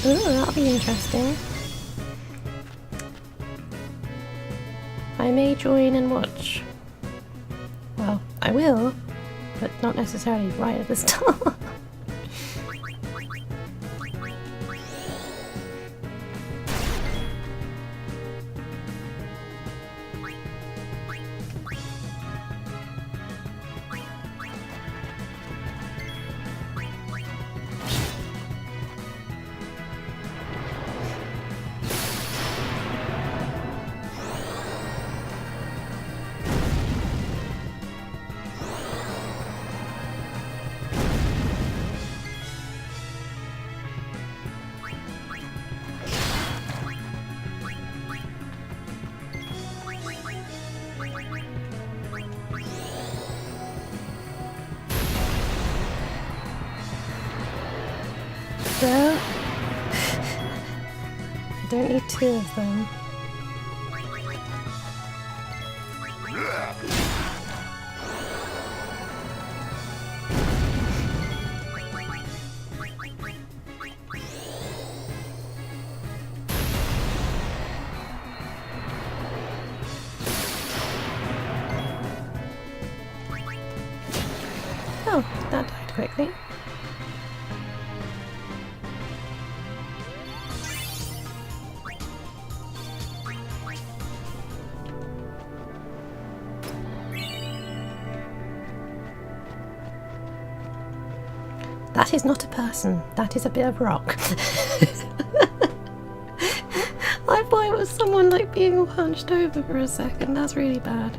Ooh, that'll be interesting. I may join and watch. Well, I will, but not necessarily right at the start. So, I don't need two of them. Oh, that died quickly. That is not a person, that is a bit of rock. I thought it was someone like being punched over for a second, that's really bad.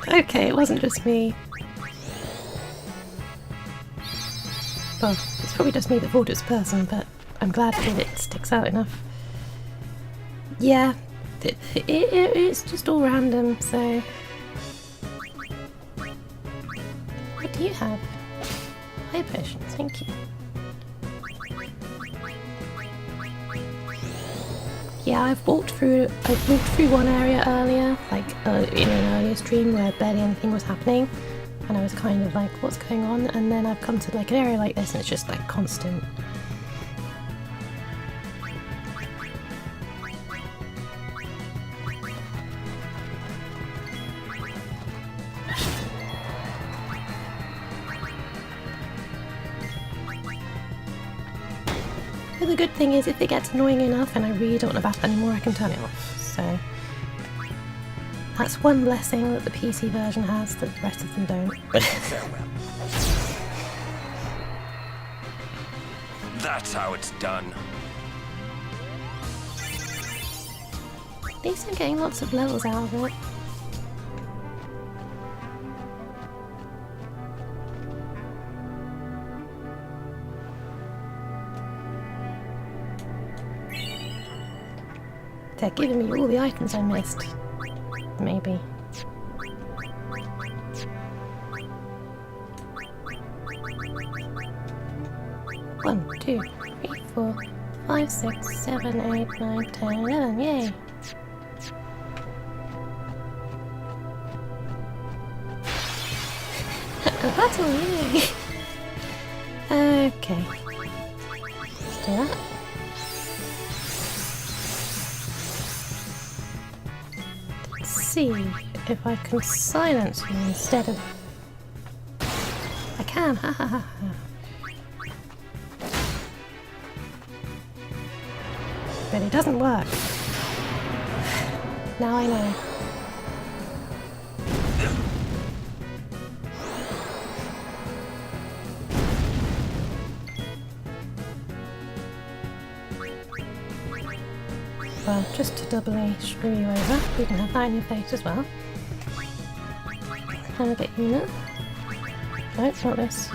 Okay, it wasn't just me. Well, it's probably just me that thought it was a person, but I'm glad that it sticks out enough. Yeah, it's just all random, so... What do you have? Fire potions, thank you. Yeah, I've walked through one area earlier, like in an earlier stream where barely anything was happening, and I was kind of like, what's going on? And then I've come to like an area like this and it's just like constant. But the good thing is, if it gets annoying enough and I really don't want to battle anymore, I can turn it off. So that's one blessing that the PC version has that the rest of them don't. Farewell. That's how it's done. At least I'm getting lots of levels out of it. They're giving me all the items I missed. Maybe. One, 2, 3, 4, 5, 6, 7, 8, 9, 10, 11, yay! A battle, yay! Okay. Let's do that. See if I can silence you instead of... I can, ha ha ha ha. But it doesn't work. Now I know. Well, just to doubly screw you over, you can have that in your face as well. Can I get unit? No, it's not this.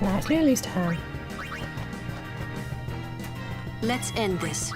Now it's Lulu's turn. Let's end this.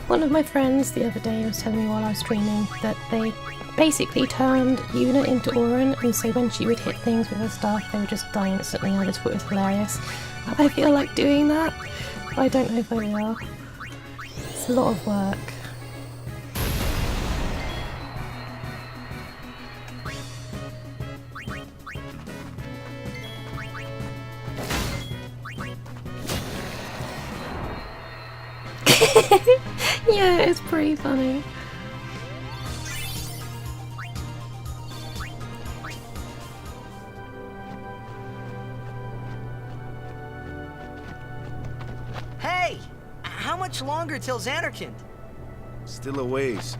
One of my friends the other day was telling me while I was streaming that they basically turned Yuna into Auron, and so when she would hit things with her staff they would just die instantly. I just thought it was hilarious. I feel like doing that, but I don't know if I will. It's a lot of work. Yeah, it's pretty funny. Hey! How much longer till Xanarkand? Still a ways.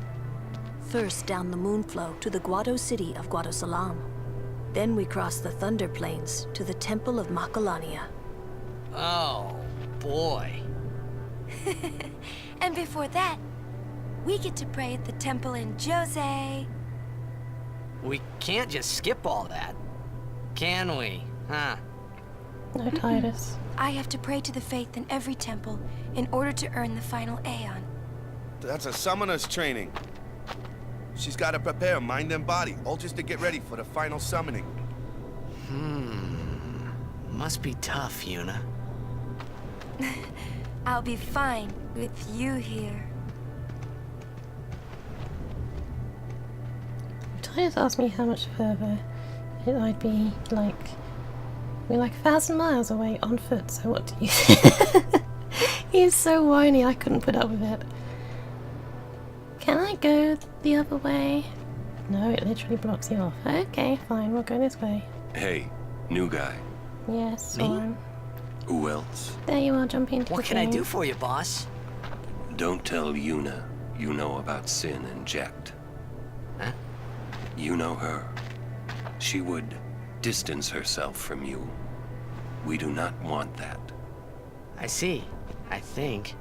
First down the Moonflow to the Guado city of Guadosalam. Then we cross the Thunder Plains to the Temple of Macalania. Oh, boy. And before that, we get to pray at the temple in Jose. We can't just skip all that, can we? Huh? No, Titus. I have to pray to the faith in every temple in order to earn the final Aeon. That's a summoner's training. She's got to prepare mind and body, all just to get ready for the final summoning. Must be tough, Yuna. I'll be fine with you here. Titus asked me how much further I'd be like... We're like 1,000 miles away on foot, so what do you think? He's so whiny, I couldn't put up with it. Can I go the other way? No, it literally blocks you off. Okay, fine, we'll go this way. Hey, new guy. Yes, Me? Soren. Who else? There you are, jumping into What the can I game. do for you, boss? Don't tell Yuna you know about Sin and Jecht. Huh? You know her. She would distance herself from you. We do not want that. I see. I think.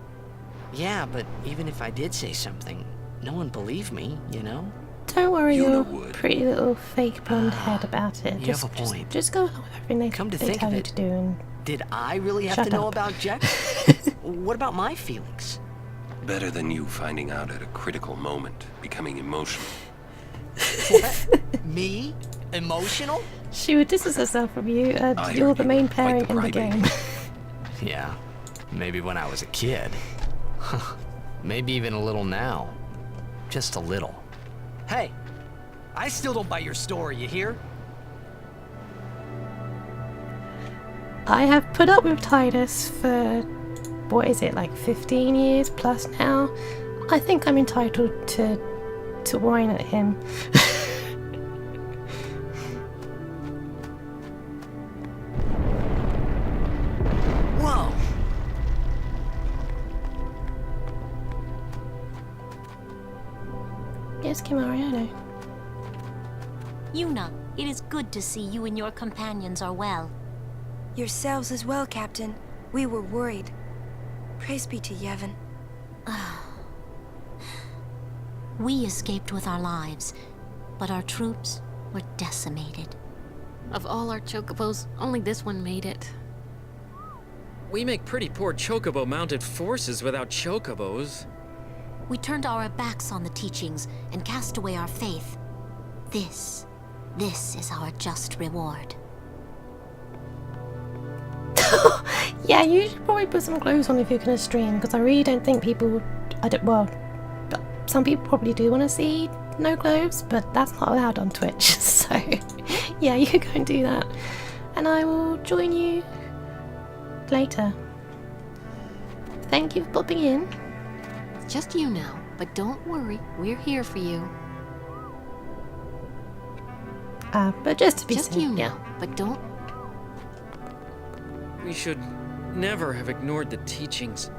Yeah, but even if I did say something, no one believed me, you know? Don't worry Yuna your would. pretty little fake blonde head about it. You Just, have a point. just go along with everything they, Come to they think tell of you it, to do. And Did I really have Shut to know up. about Jecht? What about my feelings? Better than you finding out at a critical moment, becoming emotional. What? Me? Emotional? she would distance herself from you, and I you're heard the you main were quite pairing the in the crybaby. game. Yeah. Maybe when I was a kid. Maybe even a little now. Just a little. Hey! I still don't buy your story, you hear? I have put up with Titus for, what is it, like 15 years plus now? I think I'm entitled to whine at him. Whoa! Yes, Kimariano. Yuna, it is good to see you and your companions are well. Yourselves as well, Captain. We were worried. Praise be to Yevon. We escaped with our lives, but our troops were decimated. Of all our chocobos, only this one made it. We make pretty poor chocobo-mounted forces without chocobos. We turned our backs on the teachings and cast away our faith. This is our just reward. Yeah, you should probably put some clothes on if you're going to stream, because I really don't think people... well, some people probably do want to see no clothes, but that's not allowed on Twitch, so yeah, you go and do that. And I will join you later. Thank you for popping in. It's just you now, but don't worry, we're here for you. But just to be Just safe, you yeah. now, but don't... We should never have ignored the teachings.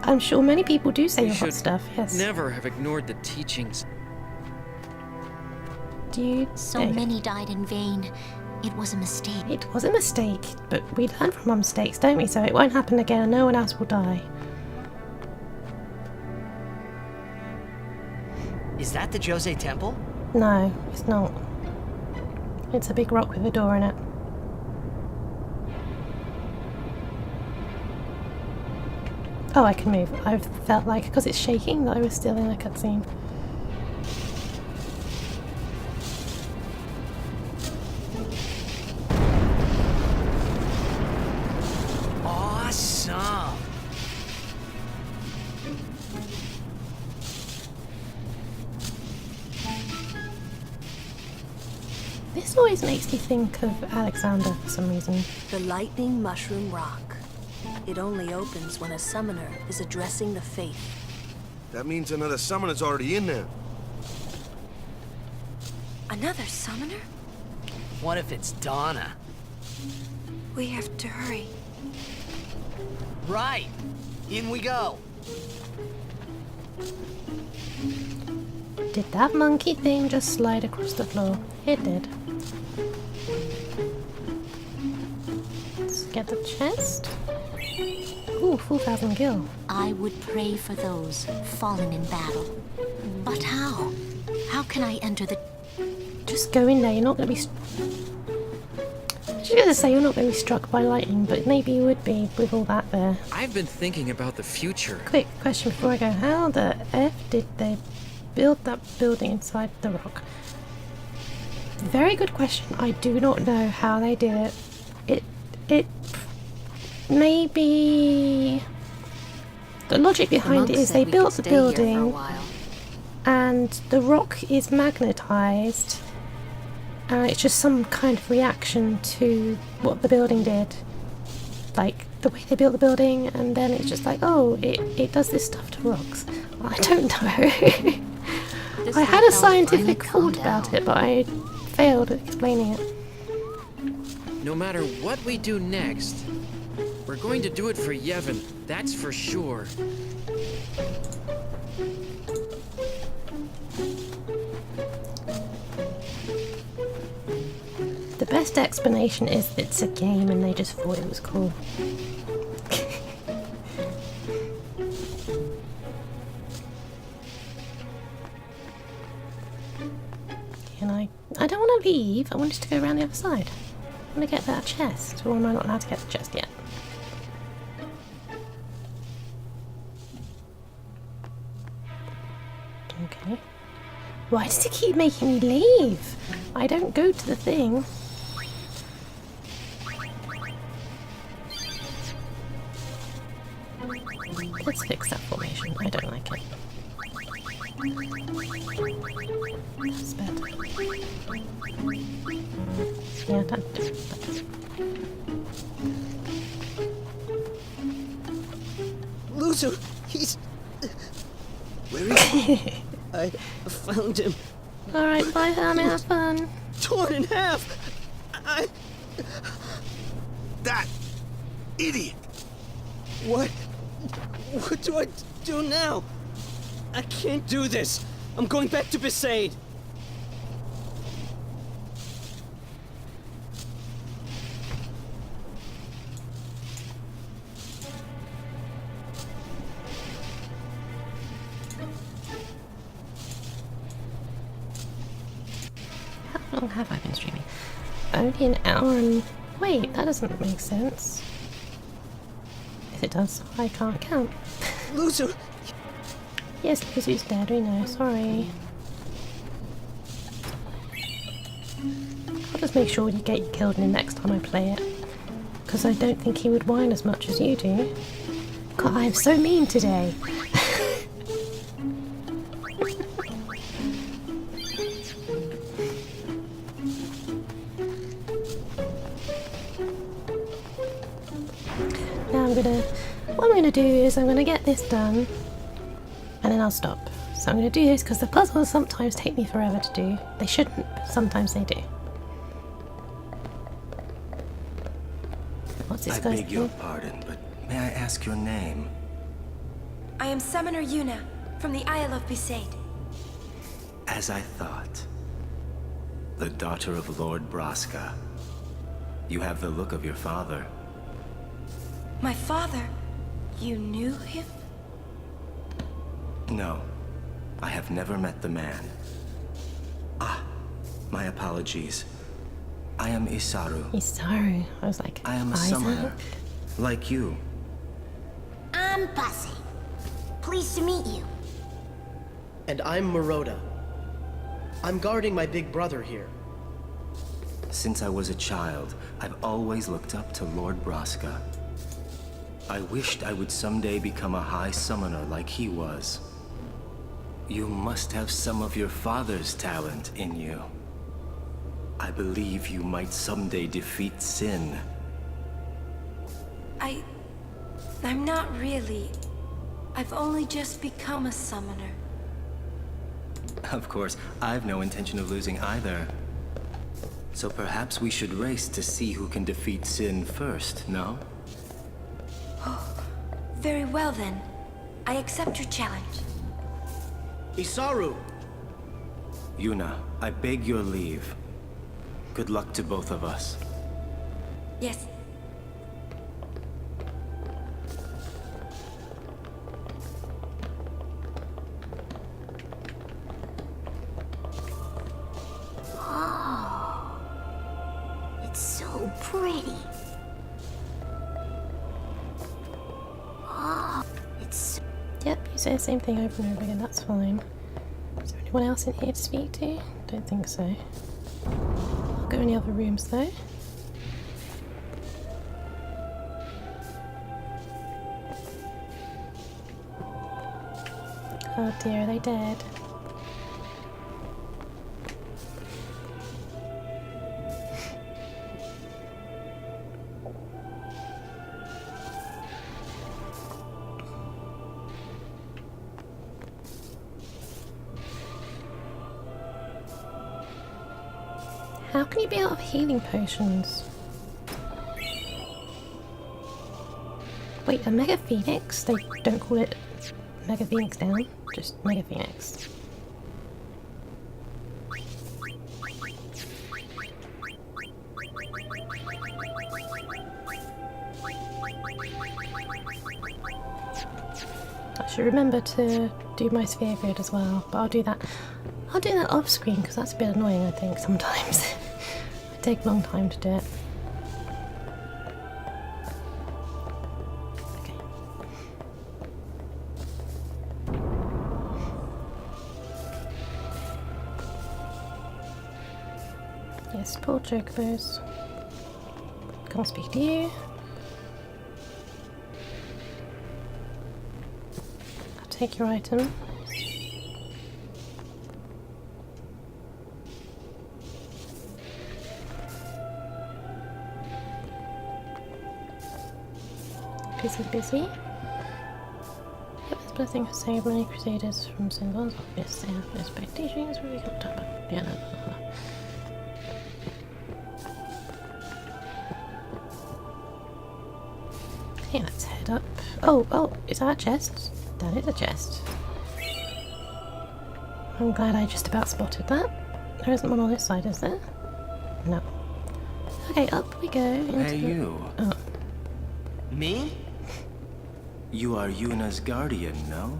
I'm sure many people do say We hot should stuff, yes. never have ignored the teachings. Do you... So many died in vain. It was a mistake. It was a mistake, but we learn from our mistakes, don't we? So it won't happen again and no one else will die. Is that the Jose Temple? No, it's not. It's a big rock with a door in it. Oh, I can move. I felt like, because it's shaking, that I was still in a cutscene. Awesome! This always makes me think of Alexander for some reason. The Lightning Mushroom Rock. It only opens when a summoner is addressing the faith. That means another summoner's already in there. Another summoner? What if it's Donna? We have to hurry. Right! In we go! Did that monkey thing just slide across the floor? It did. Let's get the chest. Ooh, 4,000 gil. I would pray for those fallen in battle. But how? How can I enter the... Just go in there, you're not going to be... I was going to say you're not going to be struck by lightning, but maybe you would be with all that there. I've been thinking about the future. Quick question before I go. How the F did they build that building inside the rock? Very good question. I do not know how they did it. It maybe the logic behind it is they built the building and the rock is magnetized and it's just some kind of reaction to what the building did, like the way they built the building, and then it's just like, oh, it does this stuff to rocks. I don't know. I had a scientific thought about it, but I failed at explaining it. No matter what we do next, We're going to do it for Yevon, that's for sure. The best explanation is that it's a game and they just thought it was cool. Can I don't want to leave. I wanted to go around the other side. I want to get that chest. Or am I not allowed to get the chest yet? Okay. Why does it keep making me leave? I don't go to the thing. Let's fix that formation. I don't like it. That's better. Yeah, that's Loser! He's... Where is he? I found him. Alright, bye Hermit, have fun. Torn in half! That idiot! What? What do I do now? I can't do this. I'm going back to Besaid. How long have I been streaming? Only an hour and... Wait, that doesn't make sense. If it does, I can't count. Loser! Yes, Luzu's dead, we know, sorry. I'll just make sure you get killed in the next time I play it. Because I don't think he would whine as much as you do. God, I'm so mean today. Now what I'm gonna do is I'm gonna get this done and then I'll stop. So I'm gonna do this because the puzzles sometimes take me forever to do. They shouldn't, but sometimes they do. What's this I guy's beg your name? pardon, but may I ask your name? I am Summoner Yuna, from the Isle of Besaid. As I thought. The daughter of Lord Braska. You have the look of your father. My father? You knew him? No, I have never met the man. Ah, my apologies. I am Isaru. Isaru. I was like, I am a Isaac? summoner, like you. I'm Bussy. Pleased to meet you. And I'm Maroda. I'm guarding my big brother here. Since I was a child, I've always looked up to Lord Braska. I wished I would someday become a high summoner like he was. You must have some of your father's talent in you. I believe you might someday defeat Sin. I'm not really. I've only just become a summoner. Of course, I've no intention of losing either. So perhaps we should race to see who can defeat Sin first, no? Very well then. I accept your challenge. Isaru! Yuna, I beg your leave. Good luck to both of us. Yes. Oh, it's so pretty. Oh, it's... Yep, you say the same thing over and over again, that's fine. Is there anyone else in here to speak to? Don't think so. I'll go in the other rooms though. Oh dear, are they dead? How can you be out of healing potions? Wait, a Mega Phoenix? They don't call it Mega Phoenix down, just Mega Phoenix. I should remember to do my sphere grid as well, but I'll do that off screen because that's a bit annoying, I think, sometimes. It takes a long time to do it. Okay. Yes, poor chocobos. Can't speak to you. I'll take your item. Busy. Yep, this blessing has saved many crusaders from Sinbon's obvious expectations. What are we going to talk about? Yeah, no. Okay, let's head up. Oh, is that a chest? That is a chest. I'm glad I just about spotted that. There isn't one on this side, is there? No. Okay, up we go. Hey, you. Oh. Me? You are Yuna's guardian, no?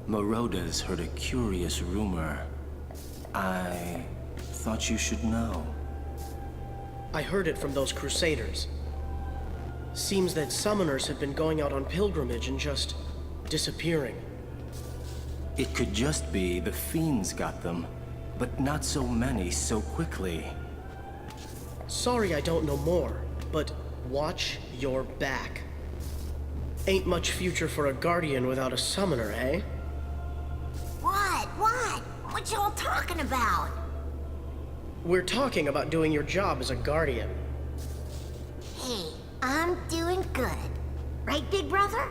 Moroda's heard a curious rumor. I thought you should know. I heard it from those crusaders. Seems that summoners have been going out on pilgrimage and just disappearing. It could just be the fiends got them, but not so many so quickly. Sorry I don't know more, but watch your back. Ain't much future for a guardian without a summoner, eh? What? What y'all talking about? We're talking about doing your job as a guardian. Hey, I'm doing good. Right, big brother?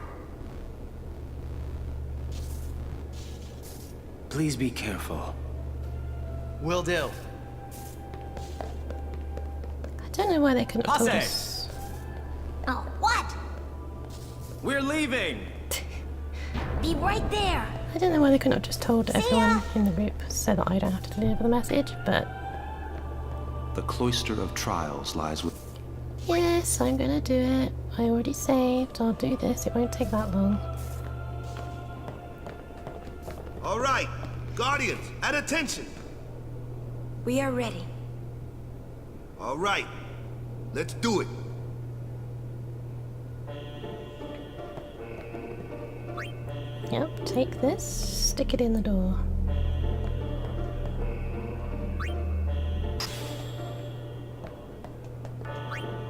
Please be careful. Will do. I don't know why they couldn't have told us. Oh, what? We're leaving! Be right there. I don't know why they couldn't have just told everyone in the group so that I don't have to deliver the message, but... The Cloister of Trials lies with... Yes, I'm gonna do it. I already saved. I'll do this. It won't take that long. All right, Guardians, at attention. We are ready. All right, let's do it. Yep, take this, stick it in the door.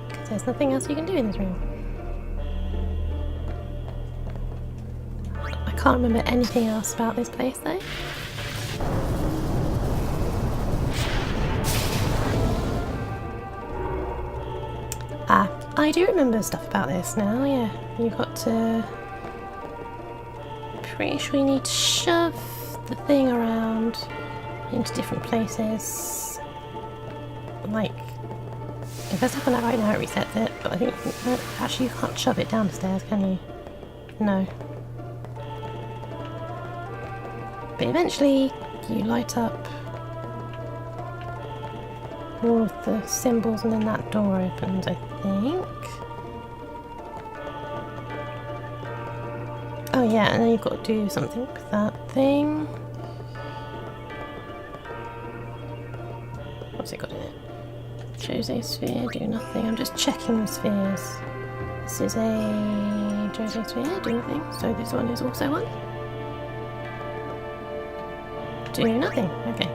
Because there's nothing else you can do in this room. I can't remember anything else about this place though. Ah, I do remember stuff about this now, yeah. You've got to... Pretty sure you need to shove the thing around into different places. Like, if I step on that right now, it resets it, but I think actually you can't shove it down the stairs, can you? No. But eventually, you light up all of the symbols and then that door opens, I think. Oh yeah, and then you've got to do something with that thing. What's it got in it? Jose sphere, do nothing. I'm just checking the spheres. This is a Jose sphere, do nothing. So this one is also one. Do nothing, okay.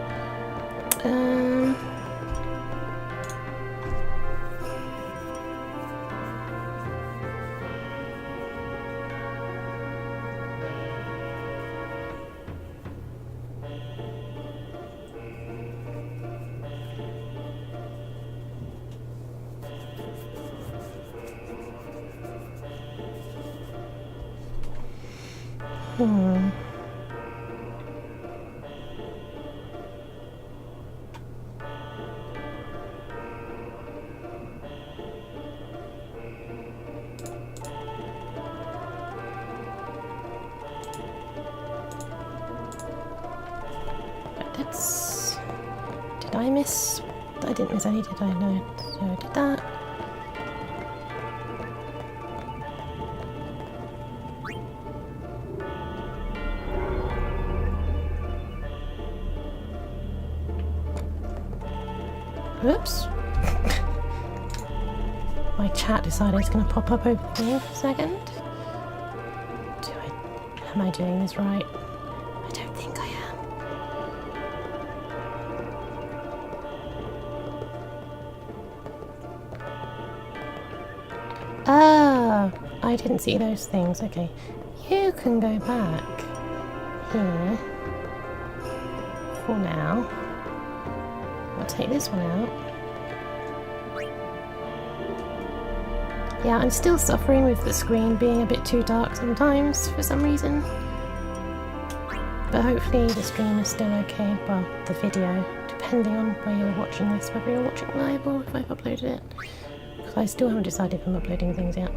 Did I miss? I didn't miss any, did I? No. So I did that. Whoops. My chat decided it's going to pop up over here for a second. Am I doing this right? I don't think I am. Ah, I didn't see those things. Okay, you can go back here for now. I'll take this one out. Yeah, I'm still suffering with the screen being a bit too dark sometimes for some reason. But hopefully the stream is still okay. Well, the video, depending on where you're watching this, whether you're watching live or if I've uploaded it. Because I still haven't decided if I'm uploading things yet.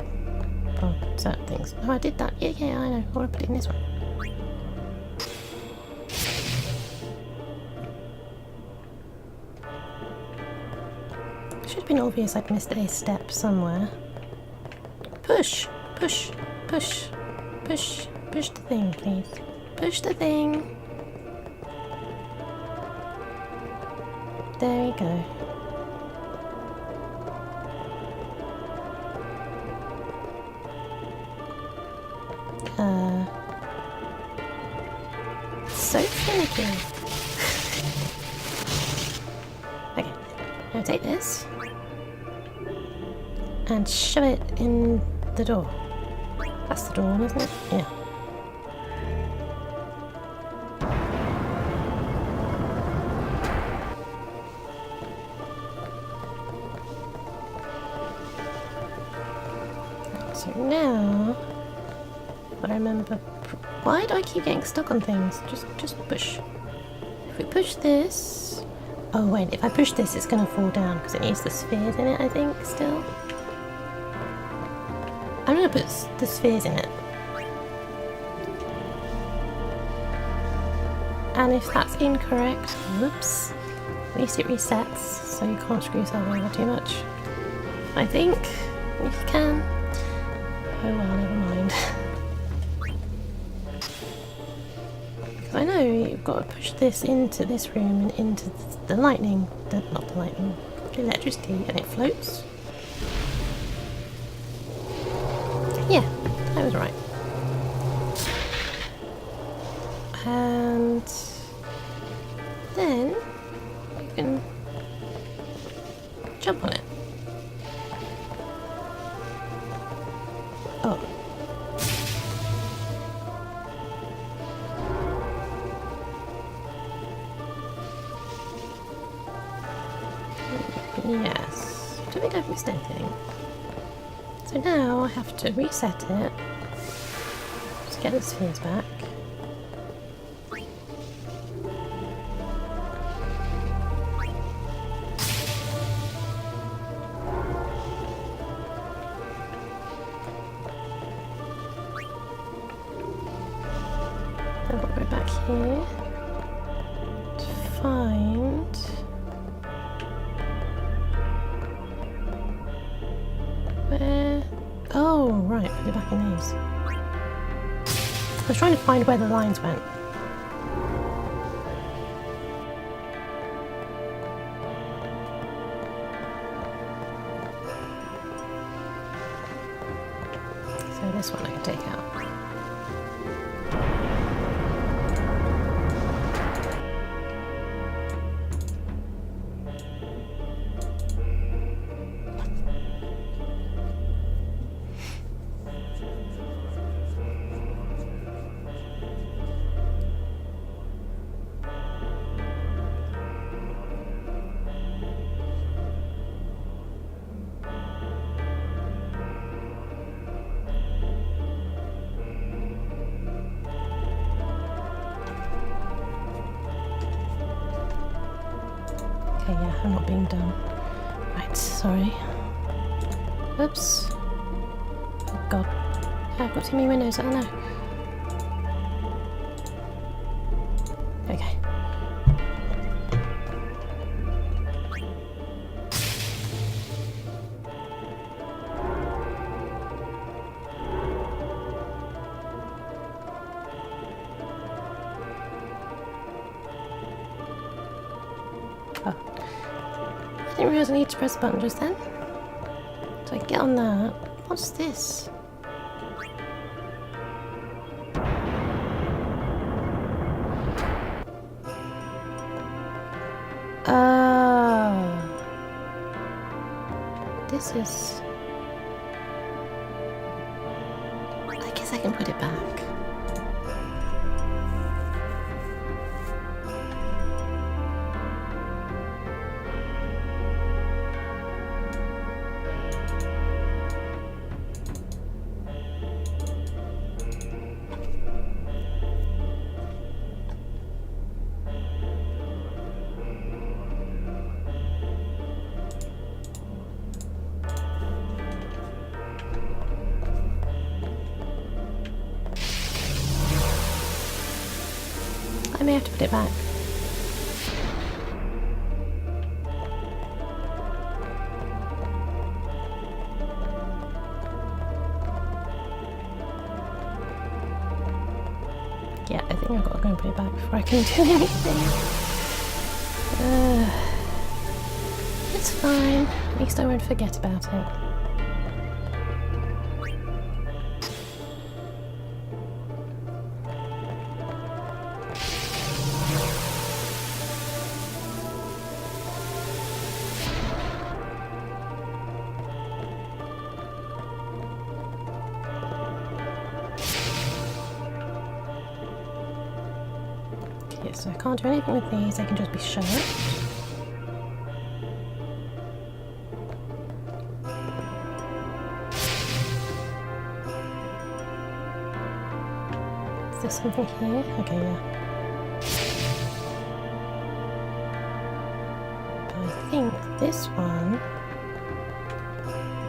Well, certain things. Oh, I did that. Yeah, I know. I want to put it in this one. Should have been obvious I'd missed a step somewhere. Push! Push! Push! Push! Push the thing, please. Push the thing! There you go. So finicky. Okay, now take this and shove it in the door. That's the door, isn't it? Yeah. So now, if I remember, why do I keep getting stuck on things? Just push. If we push this, oh wait, if I push this, it's gonna fall down because it needs the spheres in it. I think still. I'm gonna put the spheres in it. And if that's incorrect, whoops, at least it resets, so you can't screw yourself over too much. I think, if you can. Oh well, never mind. Because I know you've got to push this into this room and into the lightning, not the lightning, the electricity, and it floats. Yeah, I was right. And then you can jump on it. Oh. Yes. I don't think I've missed anything. So now I have to reset it. Just get the spheres back. Then we'll go back here to find. Where? Oh, right, put it back in these. I was trying to find where the lines went. So this one I can take out. Okay, yeah, I'm not being dumb. Right, sorry. Oops. Oh god. I've got too many windows, I don't know. Okay. Oh. I didn't realise I need to press the button just then. So I can get on that. What's this? This is... I guess I can put it back. I may have to put it back. Yeah, I think I've got to go and put it back before I can do anything. It's fine. At least I won't forget about it. So I can't do anything with these, they can just be shut. Is there something here? Okay, yeah. But I think this one...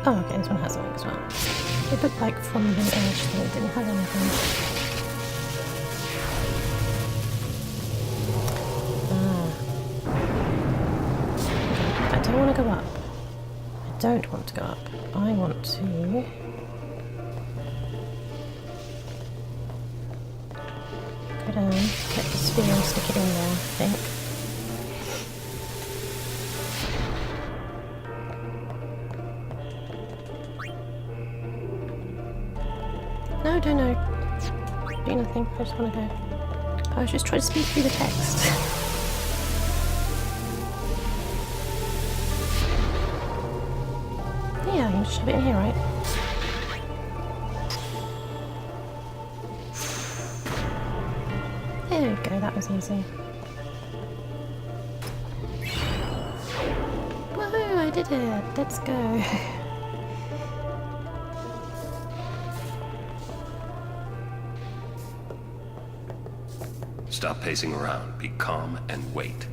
Oh, okay, this one has something as well. It looked like from the edge that it didn't have anything. I don't want to go up. I don't want to go up. I want to... go down, get the sphere and stick it in there, I think. No, don't know. Do nothing. I just want to go. I was just trying to speak through the text. Yeah, I can just shove it in here, right? There we go, that was easy. Woohoo, I did it! Let's go. Stop pacing around. Be calm and wait.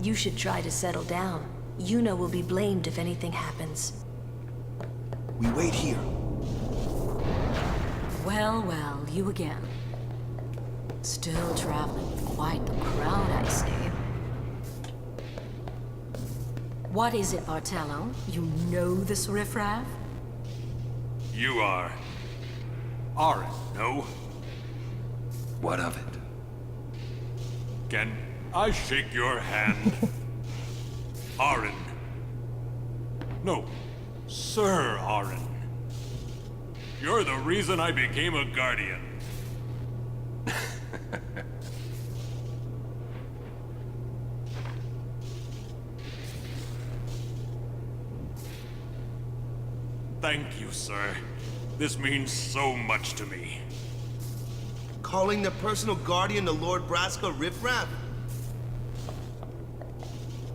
You should try to settle down. Yuna will be blamed if anything happens. We wait here. Well, well, you again. Still traveling with quite the crowd, I see. What is it, Bartello? You know this riffraff? You are... Arin, no? What of it? Can I shake your hand? Arin. No, Sir Arin. You're the reason I became a Guardian. Thank you, sir. This means so much to me. Calling the personal guardian the Lord Braska riffraff?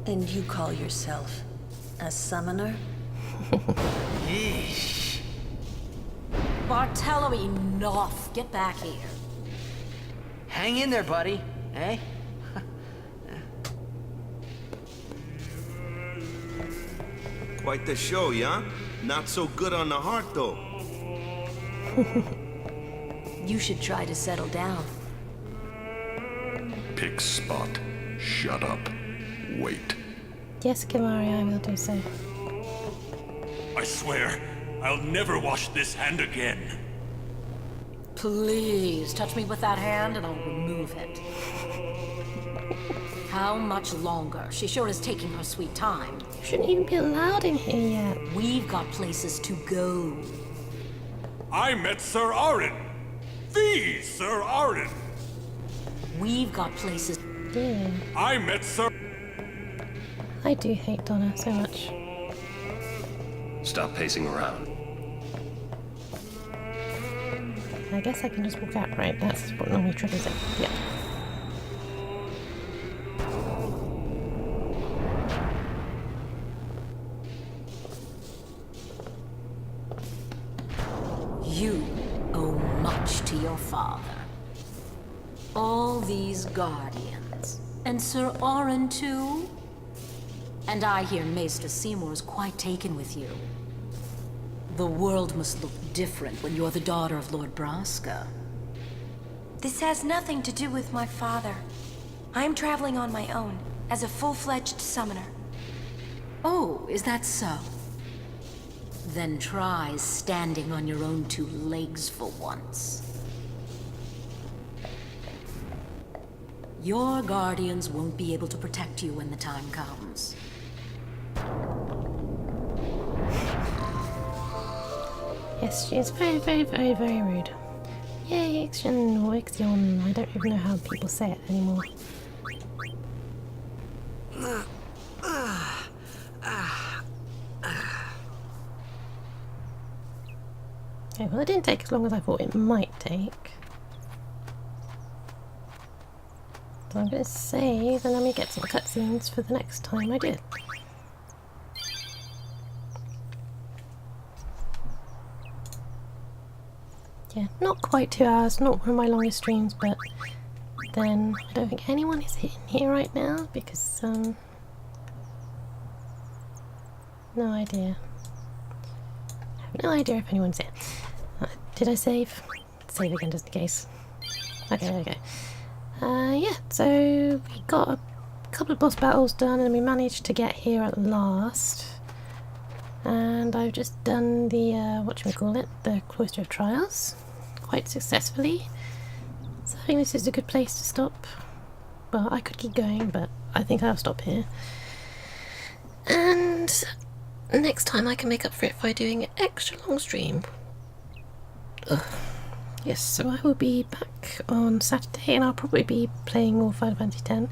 And you call yourself a summoner? Yeesh. Bartello, enough. Get back here. Hang in there, buddy. Eh? Quite the show, yeah? Not so good on the heart, though. You should try to settle down. Pick spot. Shut up. Wait. Yes, Kimari, I will do so. I swear, I'll never wash this hand again. Please, touch me with that hand and I'll remove it. How much longer? She sure is taking her sweet time. You shouldn't even be allowed in here yet. We've got places to go. I met Sir Arin. The Sir Arin. We've got places. Yeah. I met Sir... I do hate Donna so much. Stop pacing around. I guess I can just walk out, right? That's what normally triggers it. Yeah. You owe much to your father. All these guardians. And Sir Arin too? And I hear Maester Seymour's quite taken with you. The world must look different when you're the daughter of Lord Braska. This has nothing to do with my father. I am traveling on my own, as a full-fledged summoner. Oh, is that so? Then try standing on your own two legs for once. Your guardians won't be able to protect you when the time comes. Yes, she is very, very, very, very rude. Yay, Ixion or Ixion. I don't even know how people say it anymore. Okay, well, it didn't take as long as I thought it might take. So I'm going to save and let me get some cutscenes for the next time I do it. Yeah, not quite 2 hours, not one of my longest streams, but then I don't think anyone is in here right now because, no idea. I have no idea if anyone's here. Did I save? Save again just in case. Okay, there we go. Yeah, so we got a couple of boss battles done and we managed to get here at last. And I've just done the, whatchamacallit, the Cloister of Trials, quite successfully. So I think this is a good place to stop. Well, I could keep going, but I think I'll stop here. And next time I can make up for it by doing an extra long stream. Ugh. Yes, so I will be back on Saturday and I'll probably be playing more Final Fantasy X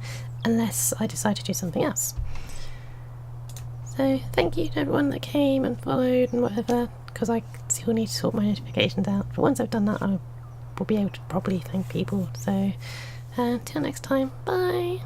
unless I decide to do something else. So thank you to everyone that came and followed and whatever, because I still need to sort my notifications out. But once I've done that I will be able to properly thank people. So until next time, bye!